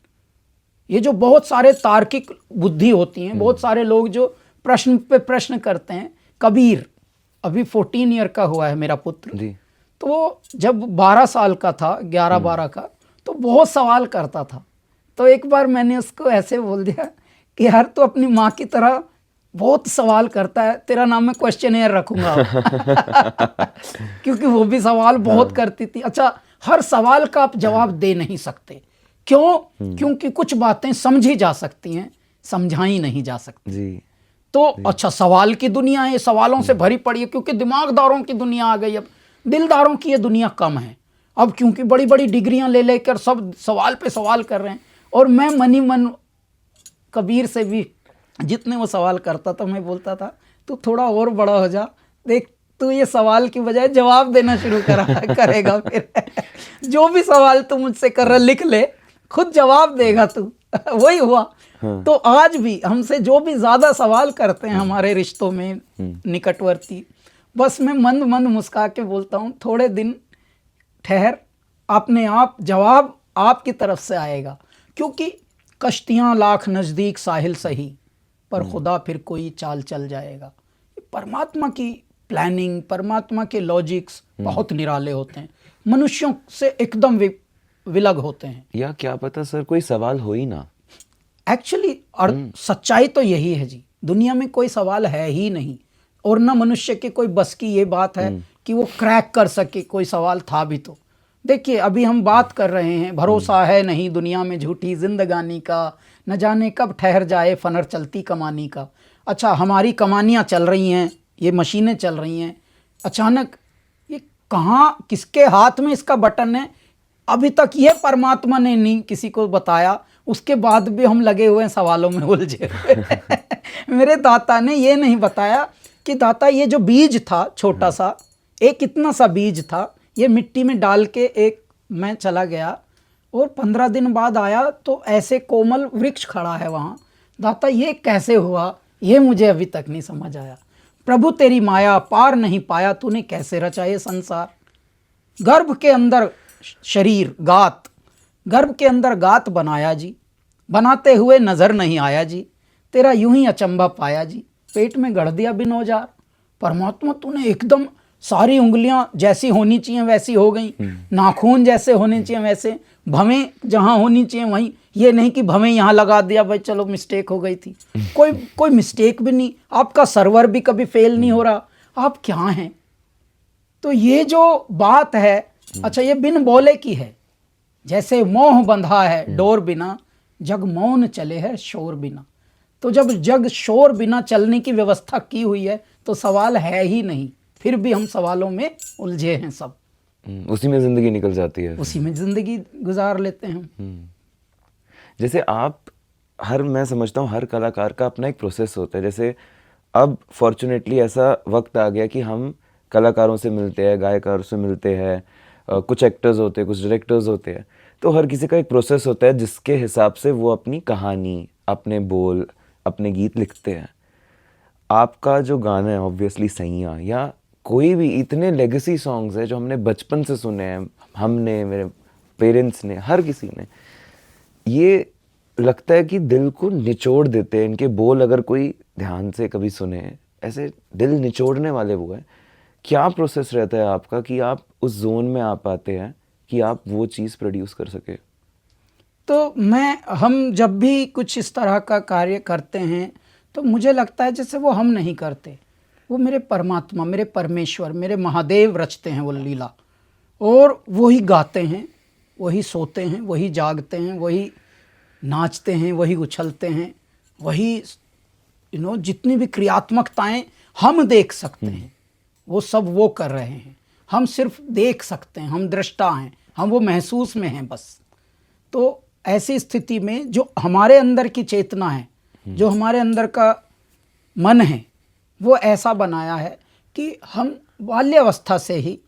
ये जो बहुत सारे तार्किक बुद्धि होती हैं, बहुत सारे लोग जो प्रश्न पे प्रश्न करते हैं। कबीर अभी 14 ईयर का हुआ है मेरा पुत्र जी। तो वो जब 12 साल का था, 11-12 का, तो बहुत सवाल करता था। तो एक बार मैंने उसको ऐसे बोल दिया कि यार तू अपनी माँ की तरह बहुत सवाल करता है, तेरा नाम मैं क्वेश्चनेयर रखूंगा। क्योंकि वो भी सवाल बहुत करती थी। अच्छा, हर सवाल का आप जवाब दे नहीं सकते। क्यों? क्योंकि कुछ बातें समझी जा सकती हैं, समझाई नहीं जा सकती जी। तो अच्छा, सवाल की दुनिया है, सवालों से भरी पड़ी है, क्योंकि दिमागदारों की दुनिया आ गई। अब दिलदारों की ये दुनिया कम है अब, क्योंकि बड़ी बड़ी डिग्रियां ले लेकर सब सवाल पे सवाल कर रहे हैं। और मैं मनी मन कबीर से भी जितने वो सवाल करता था, मैं बोलता था तू थोड़ा और बड़ा हो जा, देख तू ये सवाल की बजाय जवाब देना शुरू करेगा। फिर जो भी सवाल तू मुझसे कर रहा लिख ले, खुद जवाब देगा तू। वही हुआ। तो आज भी हमसे जो भी ज्यादा सवाल करते हैं हमारे रिश्तों में निकटवर्ती, बस मैं मंद मंद मुस्का के बोलता हूँ थोड़े दिन ठहर, अपने आप जवाब आपकी तरफ से आएगा। क्योंकि कश्तियाँ लाख नज़दीक साहिल सही, पर खुदा फिर कोई चाल चल जाएगा। परमात्मा की प्लानिंग, परमात्मा के लॉजिक्स बहुत निराले होते हैं, मनुष्यों से एकदम विलग होते हैं। या क्या पता सर कोई सवाल हो ही ना। एक्चुअली सच्चाई तो यही है जी, दुनिया में कोई सवाल है ही नहीं, और ना मनुष्य के कोई बस की ये बात है कि वो क्रैक कर सके कोई सवाल था भी तो। देखिए अभी हम बात कर रहे हैं, भरोसा है नहीं दुनिया में झूठी जिंदगानी का, न जाने कब ठहर जाए फनर चलती कमानी का। अच्छा, हमारी कमानियाँ चल रही हैं, ये मशीनें चल रही हैं, अचानक ये कहाँ, किसके हाथ में इसका बटन है, अभी तक ये परमात्मा ने नहीं किसी को बताया। उसके बाद भी हम लगे हुए हैं सवालों में उलझे हुए। मेरे दाता ने ये नहीं बताया कि दाता ये जो बीज था छोटा सा, एक इतना सा बीज था, ये मिट्टी में डाल के एक मैं चला गया और 15 दिन बाद आया तो ऐसे कोमल वृक्ष खड़ा है वहाँ। दाता ये कैसे हुआ, ये मुझे अभी तक नहीं समझ आया। प्रभु तेरी माया पार नहीं पाया, तूने कैसे रचा ये संसार। गर्भ के अंदर शरीर गात, गर्भ के अंदर गात बनाया जी, बनाते हुए नजर नहीं आया जी, तेरा यूं ही अचंभा पाया जी, पेट में गढ़ दिया बिन औजार। परमात्मा तूने एकदम सारी उंगलियां जैसी होनी चाहिए वैसी हो गई, नाखून जैसे होने चाहिए वैसे, भवें जहां होनी चाहिए वहीं, ये नहीं कि भवें यहाँ लगा दिया भाई चलो मिस्टेक हो गई थी, कोई मिस्टेक भी नहीं, आपका सर्वर भी कभी फेल नहीं हो रहा, आप क्या हैं। तो ये जो बात है, अच्छा ये बिन बोले की है, जैसे मोह बंधा है डोर बिना, जग मौन चले है शोर बिना। तो जब जग शोर बिना चलने की व्यवस्था की हुई है तो सवाल है ही नहीं, फिर भी हम सवालों में उलझे हैं सब, उसी में जिंदगी निकल जाती है, उसी में जिंदगी गुजार लेते हैं। जैसे मैं समझता हूँ हर कलाकार का अपना एक प्रोसेस होता है। जैसे अब फॉर्चुनेटली ऐसा वक्त आ गया कि हम कलाकारों से मिलते हैं, गायकारों से मिलते हैं, कुछ एक्टर्स होते हैं, कुछ डायरेक्टर्स होते हैं, तो हर किसी का एक प्रोसेस होता है जिसके हिसाब से वो अपनी कहानी, अपने बोल, अपने गीत लिखते हैं। आपका जो गाना है ऑब्वियसली सैयां, या कोई भी इतने लेगेसी सॉन्ग्स हैं जो हमने बचपन से सुने हैं, हमने, मेरे पेरेंट्स ने, हर किसी ने, ये लगता है कि दिल को निचोड़ देते हैं इनके बोल। अगर कोई ध्यान से कभी सुने, ऐसे दिल निचोड़ने वाले वो है। क्या प्रोसेस रहता है आपका कि आप उस जोन में आ पाते हैं कि आप वो चीज़ प्रोड्यूस कर सके? तो हम जब भी कुछ इस तरह का कार्य करते हैं तो मुझे लगता है जैसे वो हम नहीं करते, वो मेरे परमात्मा, मेरे परमेश्वर, मेरे महादेव रचते हैं वो लीला, और वही गाते हैं, वही सोते हैं, वही जागते हैं, वही नाचते हैं, वही उछलते हैं, वही जितनी भी क्रियात्मकताएं हम देख सकते हैं वो सब वो कर रहे हैं। हम सिर्फ देख सकते हैं, हम दृष्टा हैं, हम वो महसूस में हैं बस। तो ऐसी स्थिति में जो हमारे अंदर की चेतना है, जो हमारे अंदर का मन है, वो ऐसा बनाया है कि हम बाल्यावस्था से ही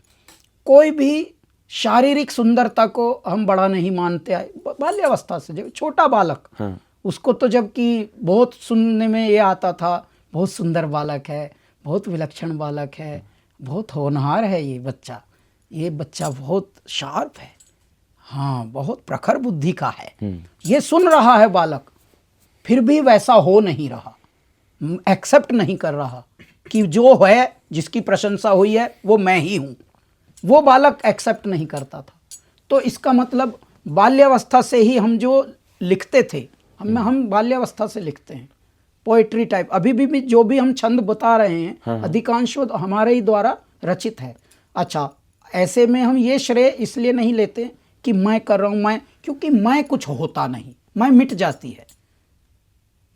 कोई भी शारीरिक सुंदरता को हम बड़ा नहीं मानते आए। बाल्यावस्था से जो छोटा बालक, हाँ। उसको तो जबकि बहुत सुनने में ये आता था, बहुत सुंदर बालक है, बहुत विलक्षण बालक है, बहुत होनहार है ये बच्चा बहुत शार्प है, हाँ बहुत प्रखर बुद्धि का है, ये सुन रहा है बालक, फिर भी वैसा हो नहीं रहा, एक्सेप्ट नहीं कर रहा कि जो है, जिसकी प्रशंसा हुई है वो मैं ही हूँ, वो बालक एक्सेप्ट नहीं करता था। तो इसका मतलब बाल्यावस्था से ही हम जो लिखते थे, हम बाल्यावस्था से लिखते हैं पोएट्री टाइप। अभी भी जो भी हम छंद बता रहे हैं, हाँ। अधिकांश हमारे ही द्वारा रचित है। अच्छा, ऐसे में हम ये श्रेय इसलिए नहीं लेते कि मैं कर रहा हूँ, क्योंकि मैं कुछ होता नहीं, मैं मिट जाती है।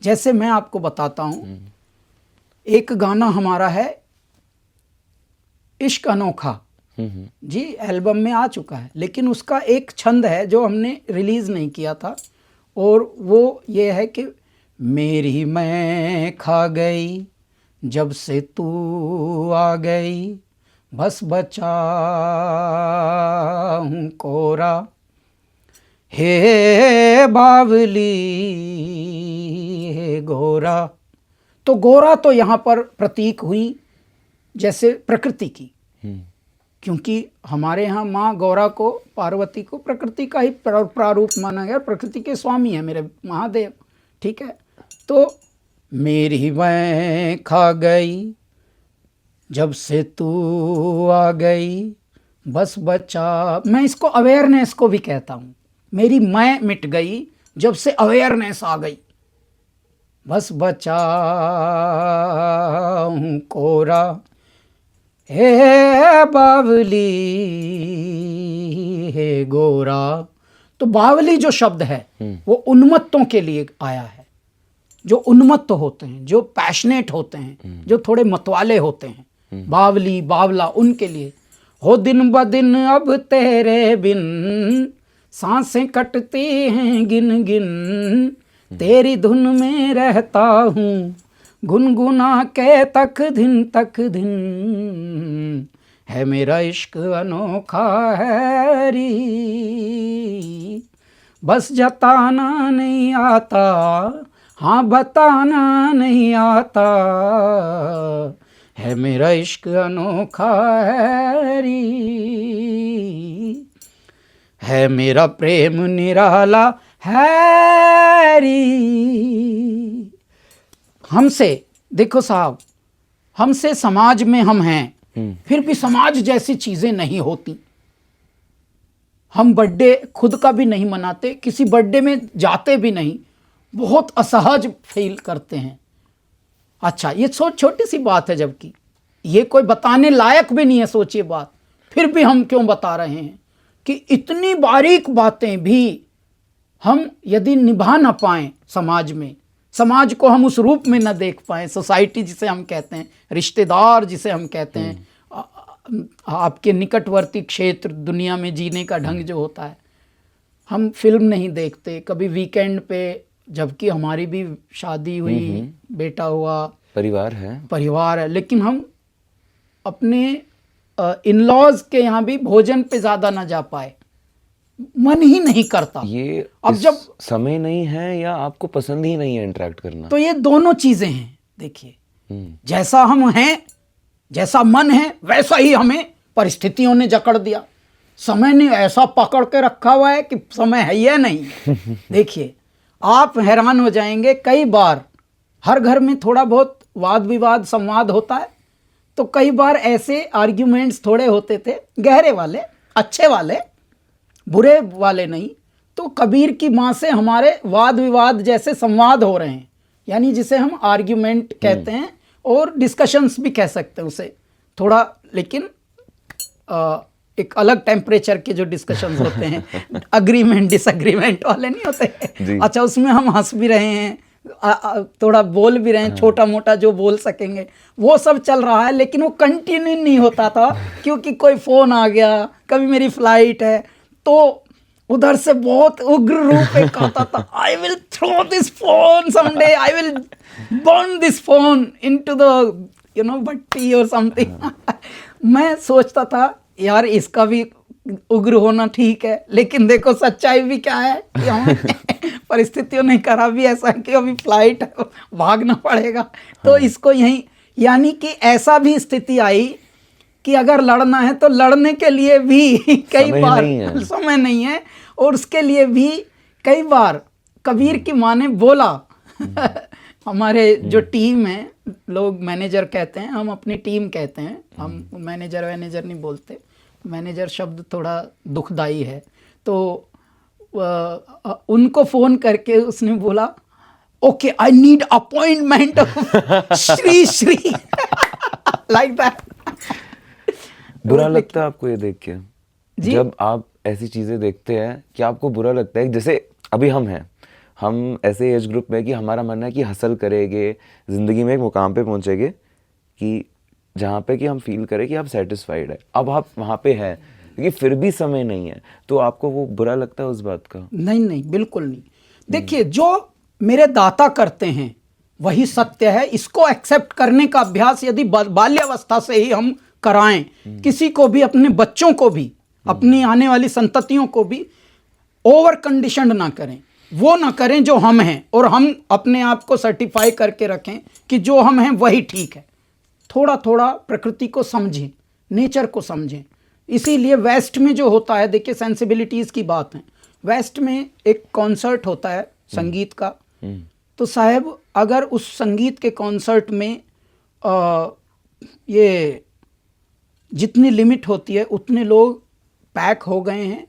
जैसे मैं आपको बताता हूँ, एक गाना हमारा है इश्क अनोखा जी, एल्बम में आ चुका है, लेकिन उसका एक छंद है जो हमने रिलीज नहीं किया था, और वो ये है कि मेरी मैं खा गई जब से तू आ गई, बस बचा हूँ कोरा, हे बावली हे गोरा। तो गोरा तो यहाँ पर प्रतीक हुई जैसे प्रकृति की, क्योंकि हमारे यहाँ माँ गौरा को, पार्वती को प्रकृति का ही प्रारूप माना गया, प्रकृति के स्वामी है मेरे महादेव, ठीक है। तो मेरी मैं खा गई जब से तू आ गई, बस बचा, मैं इसको अवेयरनेस को भी कहता हूँ, मेरी मैं मिट गई जब से अवेयरनेस आ गई, बस बचा हूँ कोरा, हे बावली हे गोरा। तो बावली जो शब्द है वो उन्मत्तों के लिए आया है, जो उन्मत्त होते हैं, जो पैशनेट होते हैं, जो थोड़े मतवाले होते हैं, बावली बावला उनके लिए। हो दिन ब दिन अब तेरे बिन सांसें कटती हैं गिन गिन, तेरी धुन में रहता हूँ गुनगुना के तक दिन, है मेरा इश्क अनोखा है री, बस जताना नहीं आता, हाँ बताना नहीं आता, है मेरा इश्क अनोखा है री, है मेरा प्रेम निराला है री। हमसे देखो साहब, हमसे समाज में हम हैं, फिर भी समाज जैसी चीजें नहीं होती। हम बर्थडे खुद का भी नहीं मनाते, किसी बर्थडे में जाते भी नहीं, बहुत असहज फील करते हैं। अच्छा, ये छोटी सी बात है, जबकि ये कोई बताने लायक भी नहीं है, सोचिए बात, फिर भी हम क्यों बता रहे हैं कि इतनी बारीक बातें भी हम यदि निभा ना पाएं समाज में, समाज को हम उस रूप में न देख पाएं, सोसाइटी जिसे हम कहते हैं, रिश्तेदार जिसे हम कहते हैं, आपके निकटवर्ती क्षेत्र, दुनिया में जीने का ढंग जो होता है, हम फिल्म नहीं देखते कभी वीकेंड पे, जबकि हमारी भी शादी हुई, बेटा हुआ, परिवार है, लेकिन हम अपने इन-लॉज के यहाँ भी भोजन पे ज़्यादा ना जा पाए, मन ही नहीं करता। ये अब जब समय नहीं है या आपको पसंद ही नहीं है इंटरेक्ट करना, तो ये दोनों चीज़ें हैं। देखिए, जैसा हम हैं, जैसा मन है, वैसा ही हमें परिस्थितियों ने जकड़ दिया। समय ने ऐसा पकड़ के रखा हुआ है कि समय है या नहीं। देखिए, आप हैरान हो जाएंगे, कई बार हर घर में थोड़ा बहुत वाद विवाद संवाद होता है, तो कई बार ऐसे आर्ग्यूमेंट्स थोड़े होते थे, गहरे वाले, अच्छे वाले, बुरे वाले नहीं। तो कबीर की माँ से हमारे वाद विवाद जैसे संवाद हो रहे हैं, यानी जिसे हम आर्ग्यूमेंट कहते हैं, और डिस्कशंस भी कह सकते हैं उसे थोड़ा, लेकिन एक अलग टेम्परेचर के जो डिस्कशंस होते हैं, अग्रीमेंट डिसएग्रीमेंट वाले नहीं होते। अच्छा, उसमें हम हंस भी रहे हैं, थोड़ा बोल भी रहे हैं, छोटा मोटा जो बोल सकेंगे वो सब चल रहा है, लेकिन वो कंटिन्यू नहीं होता था, क्योंकि कोई फ़ोन आ गया, कभी मेरी फ्लाइट है, तो उधर से बहुत उग्र रूप एक आता था, I will throw this phone someday, I will burn this phone into the bhatti और समथिंग। मैं सोचता था यार, इसका भी उग्र होना ठीक है, लेकिन देखो सच्चाई भी क्या है कि हमें परिस्थितियों ने करा भी ऐसा कि अभी फ्लाइट है, भागना पड़ेगा। तो इसको यही, यानी कि ऐसा भी स्थिति आई कि अगर लड़ना है तो लड़ने के लिए भी कई बार समय नहीं है, और उसके लिए भी कई बार कबीर की माँ ने बोला। हमारे जो टीम है, लोग मैनेजर कहते हैं, हम अपनी टीम कहते हैं, हम मैनेजर नहीं बोलते, मैनेजर शब्द थोड़ा दुखदाई है। तो उनको फ़ोन करके उसने बोला, okay I need appointment Shri like that. बुरा लगता है आपको ये देख के? जब आप ऐसी चीज़ें देखते हैं कि आपको बुरा लगता है? जैसे अभी हम ऐसे एज ग्रुप में कि हमारा मन है कि हसल करेंगे, ज़िंदगी में एक मुकाम पे पहुँचेंगे कि जहाँ पे कि हम फील करें कि आप सेटिस्फाइड है। अब आप वहाँ पे हैं, लेकिन फिर भी समय नहीं है, तो आपको वो बुरा लगता है उस बात का? नहीं, बिल्कुल नहीं। देखिए, जो मेरे दाता करते हैं वही सत्य है। इसको एक्सेप्ट करने का अभ्यास यदि बाल्यावस्था से ही हम कराएं, किसी को भी, अपने बच्चों को भी, अपनी आने वाली संततियों को भी ओवर कंडीशनड ना करें, वो ना करें जो हम हैं, और हम अपने आप को सर्टिफाई करके रखें कि जो हम हैं वही ठीक है। थोड़ा थोड़ा प्रकृति को समझें, नेचर को समझें। इसीलिए वेस्ट में जो होता है, देखिए सेंसिबिलिटीज़ की बात है, वेस्ट में एक कॉन्सर्ट होता है संगीत का, तो साहब अगर उस संगीत के कॉन्सर्ट में ये जितनी लिमिट होती है उतने लोग पैक हो गए हैं,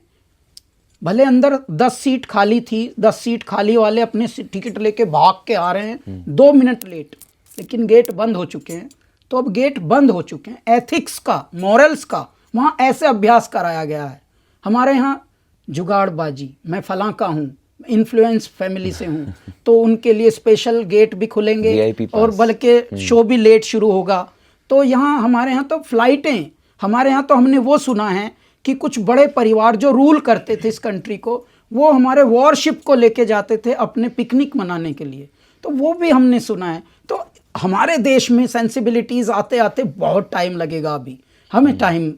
भले अंदर 10 सीट खाली थी, 10 सीट खाली वाले अपने टिकट लेके भाग के आ रहे हैं 2 मिनट लेट, लेकिन गेट बंद हो चुके हैं। तो अब गेट बंद हो चुके हैं, एथिक्स का, मॉरल्स का वहाँ ऐसे अभ्यास कराया गया है। हमारे यहाँ जुगाड़बाजी, मैं फलां का हूँ, इन्फ्लुएंस फैमिली से हूँ, तो उनके लिए स्पेशल गेट भी खुलेंगे और बल्कि शो भी लेट शुरू होगा। तो यहाँ हमारे यहाँ तो फ्लाइटें, हमारे यहाँ तो हमने वो सुना है कि कुछ बड़े परिवार जो रूल करते थे इस कंट्री को, वो हमारे वॉरशिप को लेके जाते थे अपने पिकनिक मनाने के लिए, तो वो भी हमने सुना है। तो हमारे देश में सेंसिबिलिटीज़ आते आते बहुत टाइम लगेगा, अभी हमें टाइम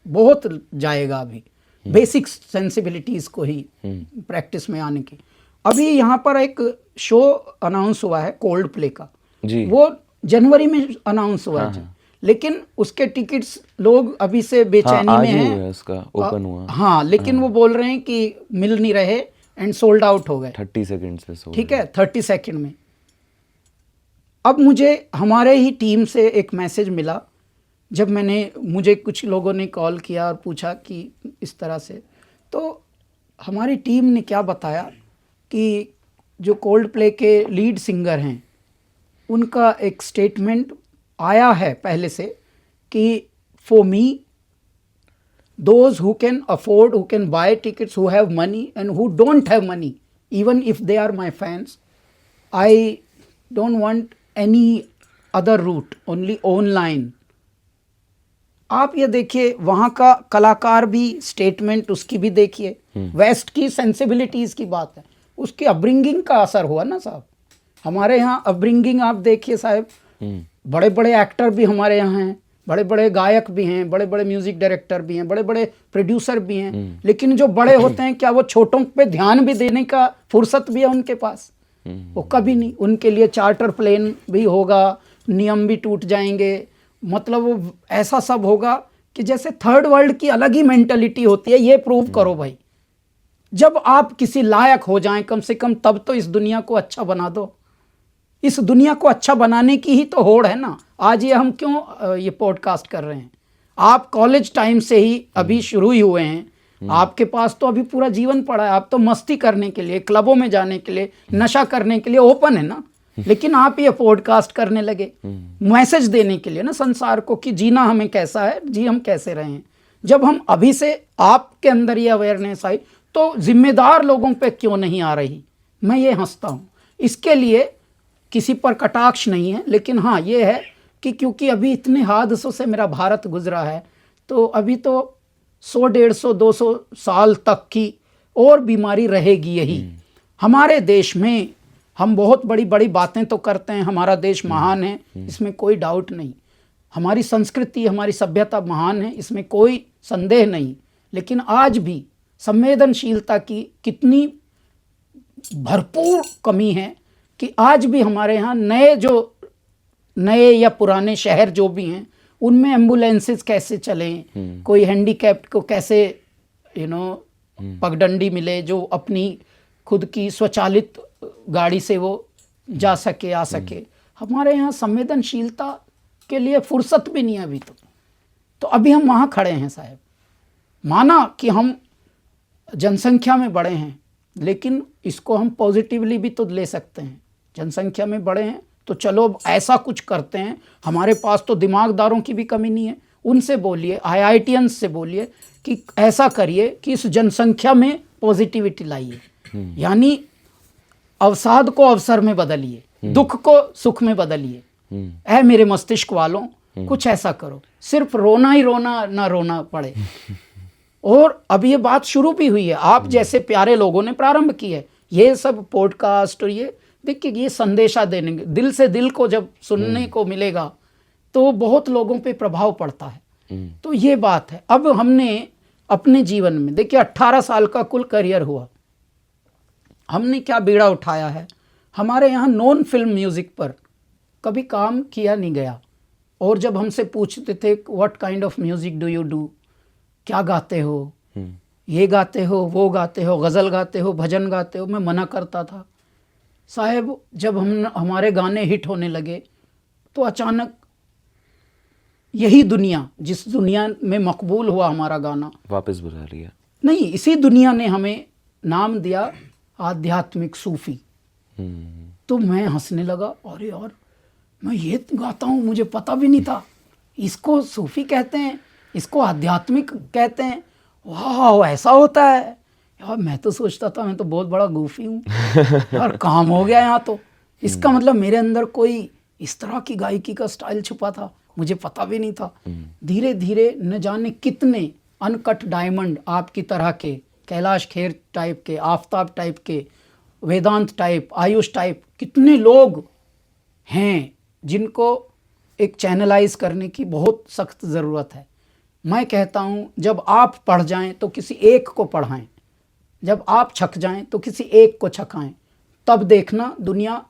बहुत जाएगा अभी बेसिक सेंसिबिलिटीज़ को ही प्रैक्टिस में आने की। अभी यहाँ पर एक शो अनाउंस हुआ है कोल्ड प्ले का जी। वो जनवरी में अनाउंस हुआ है, लेकिन उसके टिकट्स लोग अभी से बेचैनी में हैं। उसका ओपन हुआ। हाँ, लेकिन वो बोल रहे हैं कि मिल नहीं रहे एंड सोल्ड आउट हो गए 30 सेकेंड्स में सोल्ड। ठीक है, 30 सेकेंड में। अब मुझे हमारे ही टीम से एक मैसेज मिला, जब मुझे कुछ लोगों ने कॉल किया और पूछा कि इस तरह से, तो हमारी टीम ने क्या बताया कि जो कोल्ड प्ले के लीड सिंगर हैं उनका एक स्टेटमेंट आया है पहले से कि for me those who can afford, who can buy tickets, who have money and who don't have money, even if they are my fans, I don't want any other route, only online. आप ये देखिए वहाँ का कलाकार भी statement उसकी भी देखिए, वेस्ट की सेंसिबिलिटीज़ की बात है, उसकी अपब्रिंगिंग का असर हुआ ना साहब। हमारे यहाँ अपब्रिंगिंग आप देखिए साहब, बड़े बड़े एक्टर भी हमारे यहाँ हैं, बड़े बड़े गायक भी हैं, बड़े बड़े म्यूजिक डायरेक्टर भी हैं, बड़े बड़े प्रोड्यूसर भी हैं, लेकिन जो बड़े होते हैं क्या वो छोटों पे ध्यान भी देने का फुर्सत भी है उनके पास? वो कभी नहीं। उनके लिए चार्टर प्लेन भी होगा, नियम भी टूट जाएंगे, मतलब वो ऐसा सब होगा कि जैसे थर्ड वर्ल्ड की अलग ही मेंटलिटी होती है। ये प्रूव करो भाई, जब आप किसी लायक हो जाएं कम से कम, तब तो इस दुनिया को अच्छा बना दो। इस दुनिया को अच्छा बनाने की ही तो होड़ है ना। आज ये हम क्यों ये पॉडकास्ट कर रहे हैं? आप कॉलेज टाइम से ही अभी शुरू ही हुए हैं, आपके पास तो अभी पूरा जीवन पड़ा है। आप तो मस्ती करने के लिए, क्लबों में जाने के लिए, नशा करने के लिए ओपन है ना, लेकिन आप ये पॉडकास्ट करने लगे मैसेज देने के लिए ना संसार को कि जीना हमें कैसा है, जी हम कैसे रहे हैं। जब हम अभी से आपके अंदर ये अवेयरनेस आई, तो जिम्मेदार लोगों पे क्यों नहीं आ रही? मैं ये हंसता हूँ। इसके लिए किसी पर कटाक्ष नहीं है, लेकिन हाँ ये है कि क्योंकि अभी इतने हादसों से मेरा भारत गुजरा है, तो अभी तो 100, 150, 200 साल तक की और बीमारी रहेगी यही। हमारे देश में हम बहुत बड़ी बड़ी बातें तो करते हैं, हमारा देश महान है, इसमें कोई डाउट नहीं, हमारी संस्कृति, हमारी सभ्यता महान है, इसमें कोई संदेह नहीं। लेकिन आज भी संवेदनशीलता की कितनी भरपूर कमी है कि आज भी हमारे यहाँ नए या पुराने शहर जो भी हैं उनमें एम्बुलेंसेस कैसे चलें, कोई हैंडीकैप्ड को कैसे पगडंडी मिले, जो अपनी खुद की स्वचालित गाड़ी से वो जा सके आ सके। हमारे यहाँ संवेदनशीलता के लिए फुर्सत भी नहीं है अभी तो अभी हम वहाँ खड़े हैं साहब। माना कि हम जनसंख्या में बड़े हैं, लेकिन इसको हम पॉजिटिवली भी तो ले सकते हैं। जनसंख्या में बड़े हैं तो चलो ऐसा कुछ करते हैं, हमारे पास तो दिमागदारों की भी कमी नहीं है। उनसे बोलिए, IITians से बोलिए कि ऐसा करिए कि इस जनसंख्या में पॉजिटिविटी लाइए, यानी अवसाद को अवसर में बदलिए, दुख को सुख में बदलिए। ऐ मेरे मस्तिष्क वालों, कुछ ऐसा करो, सिर्फ रोना ही रोना ना रोना पड़े। और अब ये बात शुरू भी हुई है, आप जैसे प्यारे लोगों ने प्रारंभ की है ये सब पॉडकास्ट। और ये देखिए, ये संदेशा देने, दिल से दिल को जब सुनने को मिलेगा तो बहुत लोगों पे प्रभाव पड़ता है। तो ये बात है। अब हमने अपने जीवन में देखिए 18 साल का कुल करियर हुआ, हमने क्या बीड़ा उठाया है। हमारे यहाँ नॉन फिल्म म्यूज़िक पर कभी काम किया नहीं गया। और जब हमसे पूछते थे what kind of music do you do, क्या गाते हो, ये गाते हो, वो गाते हो, गज़ल गाते हो, भजन गाते हो, मैं मना करता था साहब। जब हमारे गाने हिट होने लगे तो अचानक यही दुनिया, जिस दुनिया में मकबूल हुआ हमारा गाना, वापस बुला लिया। नहीं, इसी दुनिया ने हमें नाम दिया आध्यात्मिक सूफी। तो मैं हंसने लगा, अरे यार मैं ये गाता हूँ, मुझे पता भी नहीं था इसको सूफी कहते हैं, इसको आध्यात्मिक कहते हैं। वाह, ऐसा होता है यार। मैं तो सोचता था मैं तो बहुत बड़ा गूफी हूँ यार, काम हो गया यहाँ तो। इसका मतलब मेरे अंदर कोई इस तरह की गायकी का स्टाइल छुपा था, मुझे पता भी नहीं था। धीरे धीरे न जाने कितने अनकट डायमंड आपकी तरह के, कैलाश खेर टाइप के, आफताब टाइप के, वेदांत टाइप, आयुष टाइप, कितने लोग हैं जिनको एक चैनलाइज करने की बहुत सख्त ज़रूरत है। मैं कहता हूँ जब आप पढ़ जाएं तो किसी एक को पढ़ाएं, जब आप छक जाएं तो किसी एक को छकाएं, तब देखना दुनिया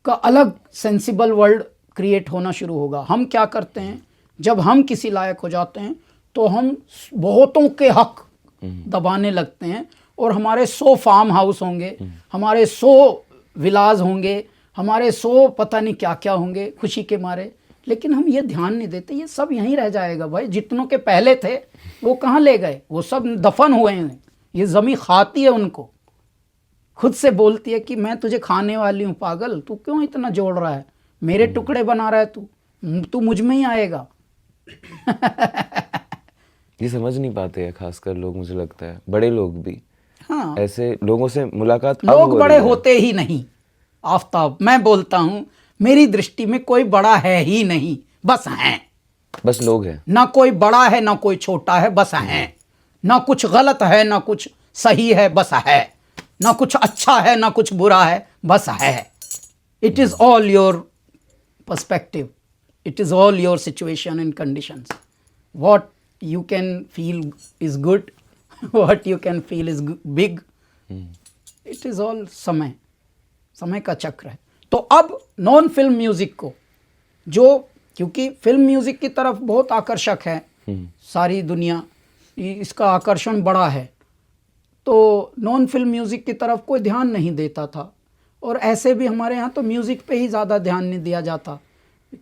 का अलग सेंसिबल वर्ल्ड क्रिएट होना शुरू होगा। हम क्या करते हैं, जब हम किसी लायक हो जाते हैं तो हम बहुतों के हक दबाने लगते हैं और हमारे 100 फार्म हाउस होंगे, हमारे 100 विलास होंगे, हमारे 100 पता नहीं क्या क्या होंगे खुशी के मारे, लेकिन हम ये ध्यान नहीं देते ये सब यहीं रह जाएगा भाई। जितनों के पहले थे वो कहाँ ले गए, वो सब दफन हुए हैं। ये ज़मीं खाती है उनको, खुद से बोलती है कि मैं तुझे खाने वाली हूँ, पागल तू क्यों इतना जोड़ रहा है, मेरे टुकड़े बना रहा है तू मुझ में ही आएगा। ये समझ नहीं पाते हैं खासकर लोग, मुझे लगता है बड़े लोग भी। हाँ, ऐसे लोगों से मुलाकात अब लोग हो बड़े रही है। होते ही नहीं आफ्ताब, मैं बोलता हूँ मेरी दृष्टि में कोई बड़ा है ही नहीं, बस हैं। बस लोग हैं। ना कोई बड़ा है ना कोई छोटा है, बस हैं। ना कुछ गलत है ना कुछ सही है, बस है। ना कुछ अच्छा है ना कुछ बुरा है, बस है। It is all your perspective, it is all your situation and conditions. What you can feel is good, what you can feel is big, it is all समय का चक्र है। तो अब नॉन फिल्म म्यूज़िक को, जो क्योंकि फिल्म म्यूज़िक की तरफ बहुत आकर्षक है सारी दुनिया, इसका आकर्षण बड़ा है, तो नॉन फिल्म म्यूज़िक की तरफ कोई ध्यान नहीं देता था। और ऐसे भी हमारे यहाँ तो म्यूज़िक पे ही ज़्यादा ध्यान नहीं दिया जाता।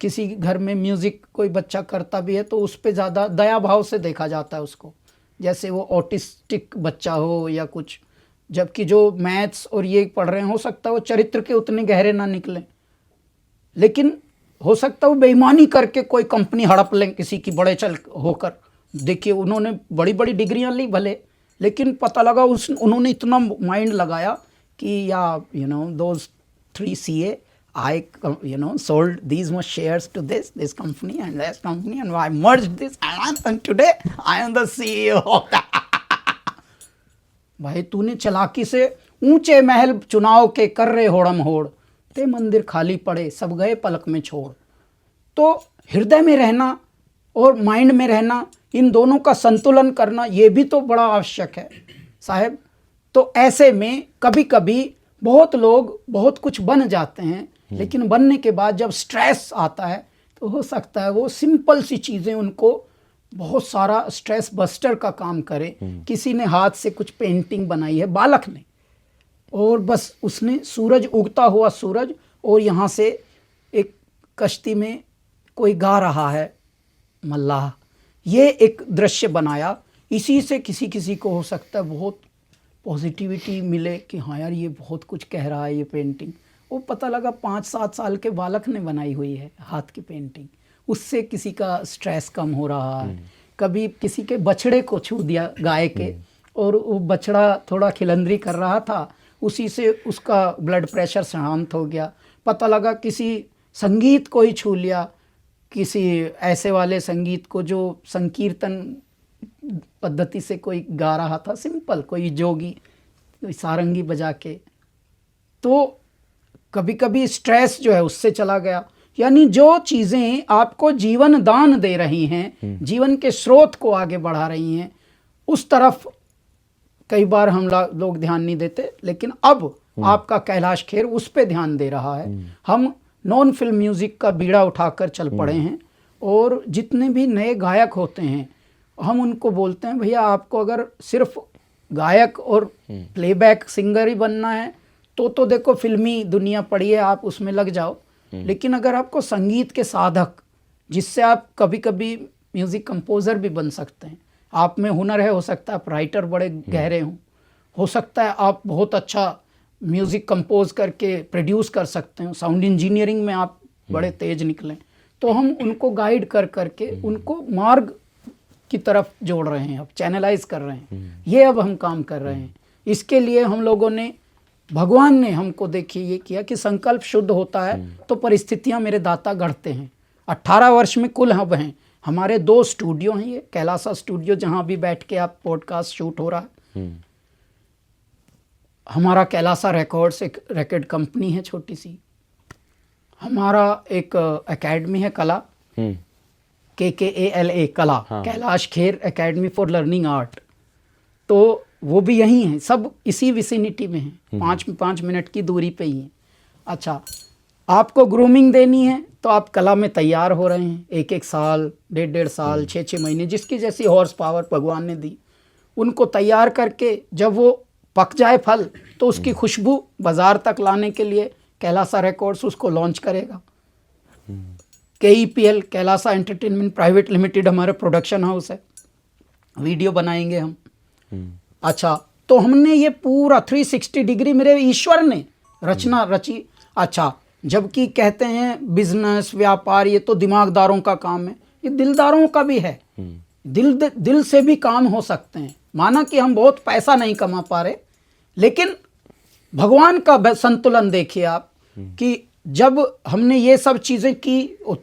किसी घर में म्यूज़िक कोई बच्चा करता भी है तो उस पे ज़्यादा दया भाव से देखा जाता है उसको, जैसे वो ऑटिस्टिक बच्चा हो या कुछ। जबकि जो मैथ्स और ये पढ़ रहे हैं, हो सकता है वो चरित्र के उतने गहरे ना निकलें, लेकिन हो सकता है वो बेईमानी करके कोई कंपनी हड़प लें किसी की बड़े चल होकर। देखिए उन्होंने बड़ी बड़ी डिग्रियां ली भले, लेकिन पता लगा उन्होंने इतना माइंड लगाया कि या those 3 CA I sold these much shares to this company and this company and I merged this and today I am the CEO of that। भाई तूने चालाकी से ऊंचे महल चुनाव के कर रहे होड़म होड़, ते मंदिर खाली पड़े सब गए पलक में छोड़। तो हृदय में रहना और माइंड में रहना, इन दोनों का संतुलन करना ये भी तो बड़ा आवश्यक है साहब। तो ऐसे में कभी कभी बहुत लोग बहुत कुछ बन जाते हैं, लेकिन बनने के बाद जब स्ट्रेस आता है तो हो सकता है वो सिंपल सी चीज़ें उनको बहुत सारा स्ट्रेस बस्टर का काम करे। किसी ने हाथ से कुछ पेंटिंग बनाई है बालक ने, और बस उसने सूरज, उगता हुआ सूरज, और यहाँ से एक कश्ती में कोई गा रहा है मल्लाह, ये एक दृश्य बनाया। इसी से किसी किसी को हो सकता है बहुत पॉजिटिविटी मिले कि हाँ यार ये बहुत कुछ कह रहा है ये पेंटिंग। वो पता लगा 5-7 साल के बालक ने बनाई हुई है हाथ की पेंटिंग, उससे किसी का स्ट्रेस कम हो रहा है। कभी किसी के बछड़े को छू दिया गाय के, और वो बछड़ा थोड़ा खिलंदरी कर रहा था, उसी से उसका ब्लड प्रेशर शांत हो गया। पता लगा किसी संगीत को ही छू लिया, किसी ऐसे वाले संगीत को जो संकीर्तन पद्धति से कोई गा रहा था, सिंपल कोई जोगी कोई सारंगी बजा के, तो कभी कभी स्ट्रेस जो है उससे चला गया। यानी जो चीज़ें आपको जीवन दान दे रही हैं, जीवन के स्रोत को आगे बढ़ा रही हैं, उस तरफ कई बार हम लोग ध्यान नहीं देते, लेकिन अब आपका कैलाश खेर उस पे ध्यान दे रहा है। हम नॉन फिल्म म्यूज़िक का बीड़ा उठाकर चल पड़े हैं, और जितने भी नए गायक होते हैं हम उनको बोलते हैं भैया आपको अगर सिर्फ गायक और प्लेबैक सिंगर ही बनना है तो देखो फिल्मी दुनिया पड़ी है, आप उसमें लग जाओ। लेकिन अगर आपको संगीत के साधक, जिससे आप कभी कभी म्यूज़िक कंपोज़र भी बन सकते हैं, आप में हुनर है, हो सकता है आप राइटर बड़े गहरे हों, हो सकता है आप बहुत अच्छा म्यूज़िक कंपोज करके प्रोड्यूस कर सकते हो, साउंड इंजीनियरिंग में आप बड़े तेज निकलें, तो हम उनको गाइड कर करके उनको मार्ग की तरफ जोड़ रहे हैं, अब चैनलाइज कर रहे हैं। ये अब हम काम कर रहे हैं। इसके लिए हम लोगों ने, भगवान ने हमको देखिए ये किया कि संकल्प शुद्ध होता है तो परिस्थितियां मेरे दाता गढ़ते हैं। 18 वर्ष में कुल हब हैं हमारे। 2 स्टूडियो हैं, ये कैलासा स्टूडियो जहाँ अभी बैठ के आप पॉडकास्ट शूट हो रहा है, हमारा कैलासा रिकॉर्ड्स एक रिकॉर्ड कंपनी है छोटी सी, हमारा एक एकेडमी है कला, KKALA कला, Kailash Kher academy for learning art, तो वो भी यही हैं, सब इसी विसिनिटी में हैं, 5 मिनट की दूरी पे ही हैं। अच्छा, आपको ग्रूमिंग देनी है तो आप कला में तैयार हो रहे हैं, 1 साल, 1.5 साल, 6 महीने, जिसकी जैसी हॉर्स पावर भगवान ने दी, उनको तैयार करके जब वो पक जाए फल तो उसकी खुशबू बाजार तक लाने के लिए कैलासा रिकॉर्ड्स उसको लॉन्च करेगा। KEPL Kailasa entertainment private limited हमारा प्रोडक्शन हाउस है, वीडियो बनाएंगे हम। अच्छा, तो हमने ये पूरा 360 डिग्री मेरे ईश्वर ने रचना रची। अच्छा, जबकि कहते हैं बिजनेस व्यापार ये तो दिमागदारों का काम है, ये दिलदारों का भी है। दिल से भी काम हो सकते हैं। माना कि हम बहुत पैसा नहीं कमा पा रहे, लेकिन भगवान का संतुलन देखिए आप, कि जब हमने ये सब चीज़ें की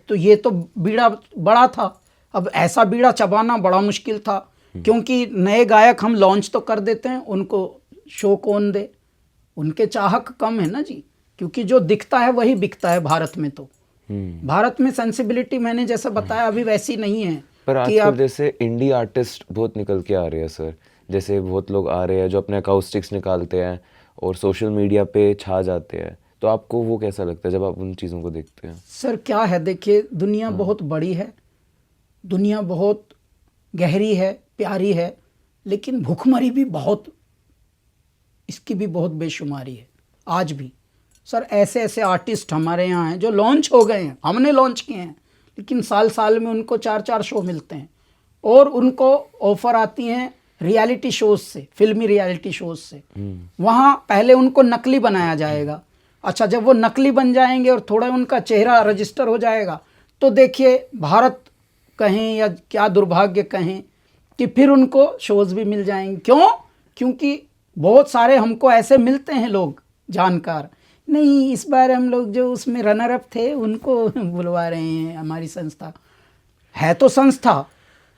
तो ये तो बीड़ा बड़ा था, अब ऐसा बीड़ा चबाना बड़ा मुश्किल था, क्योंकि नए गायक हम लॉन्च तो कर देते हैं, उनको शो कौन दे, उनके चाहक कम है ना जी, क्योंकि जो दिखता है वही बिकता है भारत में। तो भारत में सेंसिबिलिटी मैंने जैसा बताया अभी वैसी नहीं है। पर आजकल जैसे इंडी आर्टिस्ट बहुत निकल के आ रहे हैं सर, जैसे बहुत लोग आ रहे हैं जो अपने अकाउस्टिक्स निकालते हैं और सोशल मीडिया पे छा जाते हैं, तो आपको वो कैसा लगता है जब आप उन चीज़ों को देखते हैं? सर क्या है, देखिए दुनिया बहुत बड़ी है, दुनिया बहुत गहरी है, प्यारी है, लेकिन भूखमरी भी बहुत, इसकी भी बहुत बेशुमारी है आज भी। सर ऐसे ऐसे आर्टिस्ट हमारे यहाँ हैं जो लॉन्च हो गए हैं, हमने लॉन्च किए हैं, लेकिन साल में उनको 4 शो मिलते हैं, और उनको ऑफर आती हैं रियलिटी शोज से, फिल्मी रियलिटी शोज से। वहाँ पहले उनको नकली बनाया जाएगा। अच्छा, जब वो नकली बन जाएंगे और थोड़ा उनका चेहरा रजिस्टर हो जाएगा, तो देखिए भारत कहें या क्या दुर्भाग्य कहें कि फिर उनको शोज भी मिल जाएंगे। क्यों? क्योंकि बहुत सारे हमको ऐसे मिलते हैं लोग जानकार, नहीं इस बार हम लोग जो उसमें रनर अप थे उनको बुलवा रहे हैं, हमारी संस्था है तो संस्था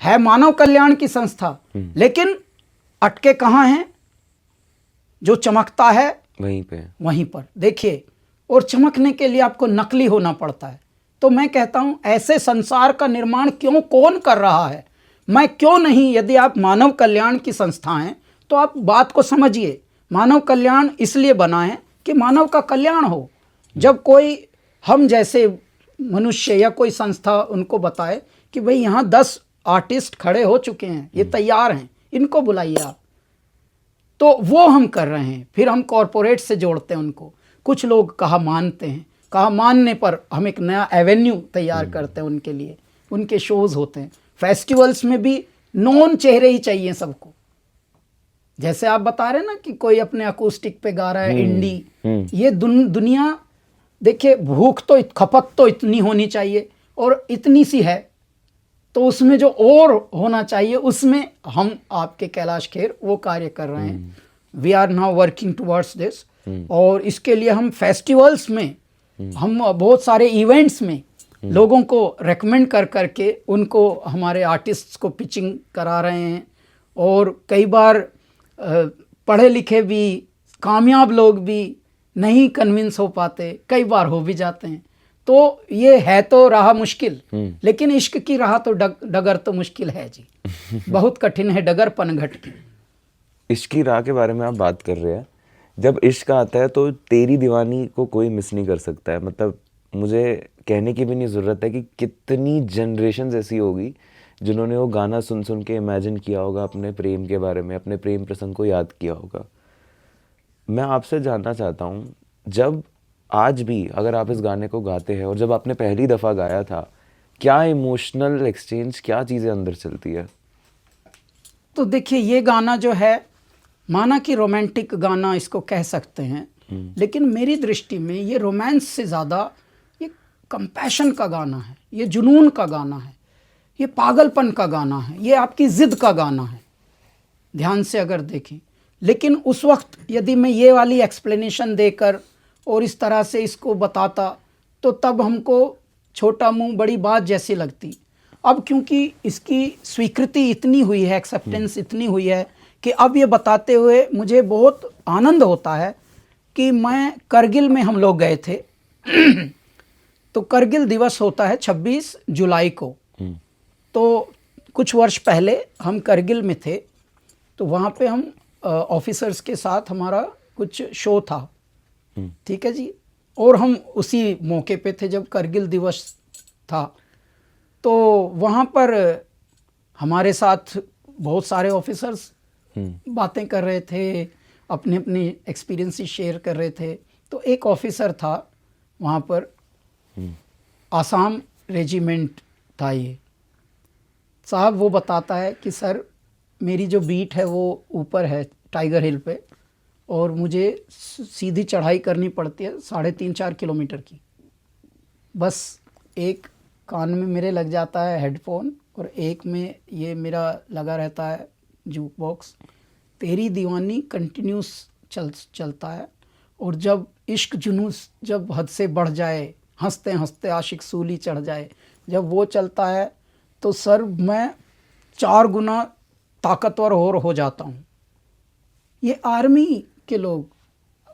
है, मानव कल्याण की संस्था, लेकिन अटके कहाँ हैं? जो चमकता है वहीं पर देखिए, और चमकने के लिए आपको नकली होना पड़ता है। तो मैं कहता हूं ऐसे संसार का निर्माण कौन कर रहा है? मैं क्यों नहीं? यदि आप मानव कल्याण की संस्था हैं तो आप बात को समझिए। मानव कल्याण इसलिए बना है कि मानव का कल्याण हो। जब कोई हम जैसे मनुष्य या कोई संस्था उनको बताए कि भाई यहाँ 10 आर्टिस्ट खड़े हो चुके हैं, ये तैयार हैं, इनको बुलाइए आप, तो वो हम कर रहे हैं। फिर हम कॉरपोरेट से जोड़ते हैं उनको। कुछ लोग कहा मानते हैं, कहा मानने पर हम एक नया एवेन्यू तैयार करते हैं उनके लिए, उनके शोज़ होते हैं। फेस्टिवल्स में भी नॉन चेहरे ही चाहिए सबको। जैसे आप बता रहे हैं ना कि कोई अपने अकूस्टिक पे गा रहा है इंडी, ये दुनिया देखिए, भूख तो खपत तो इतनी होनी चाहिए और इतनी सी है, तो उसमें जो और होना चाहिए उसमें हम आपके कैलाश खेर वो कार्य कर रहे हैं। We are now working towards this, और इसके लिए हम फेस्टिवल्स में, हम बहुत सारे इवेंट्स में लोगों को रेकमेंड कर करके उनको हमारे आर्टिस्ट्स को पिचिंग करा रहे हैं। और कई बार पढ़े लिखे भी कामयाब लोग भी नहीं कन्विंस हो पाते, कई बार हो भी जाते हैं। तो ये है तो राह मुश्किल, लेकिन इश्क की राह तो डगर तो मुश्किल है जी। बहुत कठिन है डगर पनघट की। इश्क की राह के बारे में आप बात कर रहे हैं, जब इश्क आता है तो तेरी दीवानी को कोई मिस नहीं कर सकता है। मतलब मुझे कहने की भी नहीं ज़रूरत है कि कितनी जनरेशन ऐसी होगी जिन्होंने वो गाना सुन सुन के इमेजिन किया होगा अपने प्रेम के बारे में, अपने प्रेम प्रसंग को याद किया होगा। मैं आपसे जानना चाहता हूँ, जब आज भी अगर आप इस गाने को गाते हैं और जब आपने पहली दफ़ा गाया था, क्या इमोशनल एक्सचेंज, क्या चीज़ें अंदर चलती है? तो देखिए, ये गाना जो है, माना कि रोमांटिक गाना इसको कह सकते हैं, लेकिन मेरी दृष्टि में ये रोमांस से ज़्यादा ये कंपैशन का गाना है, ये जुनून का गाना है, ये पागलपन का गाना है, ये आपकी ज़िद का गाना है, ध्यान से अगर देखें। लेकिन उस वक्त यदि मैं ये वाली एक्सप्लेनेशन देकर और इस तरह से इसको बताता, तो तब हमको छोटा मुंह बड़ी बात जैसी लगती। अब क्योंकि इसकी स्वीकृति इतनी हुई है, एक्सेप्टेंस इतनी हुई है कि अब ये बताते हुए मुझे बहुत आनंद होता है कि मैं करगिल में हम लोग गए थे तो करगिल दिवस होता है 26 जुलाई को। तो कुछ वर्ष पहले हम करगिल में थे, तो वहाँ पे हम ऑफिसर्स के साथ हमारा कुछ शो था, ठीक है जी। और हम उसी मौके पे थे जब करगिल दिवस था। तो वहाँ पर हमारे साथ बहुत सारे ऑफिसर्स बातें कर रहे थे, अपने अपने एक्सपीरियंसेस शेयर कर रहे थे। तो एक ऑफिसर था वहाँ पर, आसाम रेजिमेंट था ये साहब, वो बताता है कि सर मेरी जो बीट है वो ऊपर है टाइगर हिल पे, और मुझे सीधी चढ़ाई करनी पड़ती है 3.5-4 किलोमीटर की। बस एक कान में मेरे लग जाता है हेडफोन और एक में ये मेरा लगा रहता है जूक बॉक्स। तेरी दीवानी कंटिन्यूस चलता है, और जब इश्क जुनूस जब हद से बढ़ जाए, हंसते हंसते आशिक सूली चढ़ जाए, जब वो चलता है तो सर मैं 4 गुना ताकतवर हो जाता हूँ। ये आर्मी के लोग,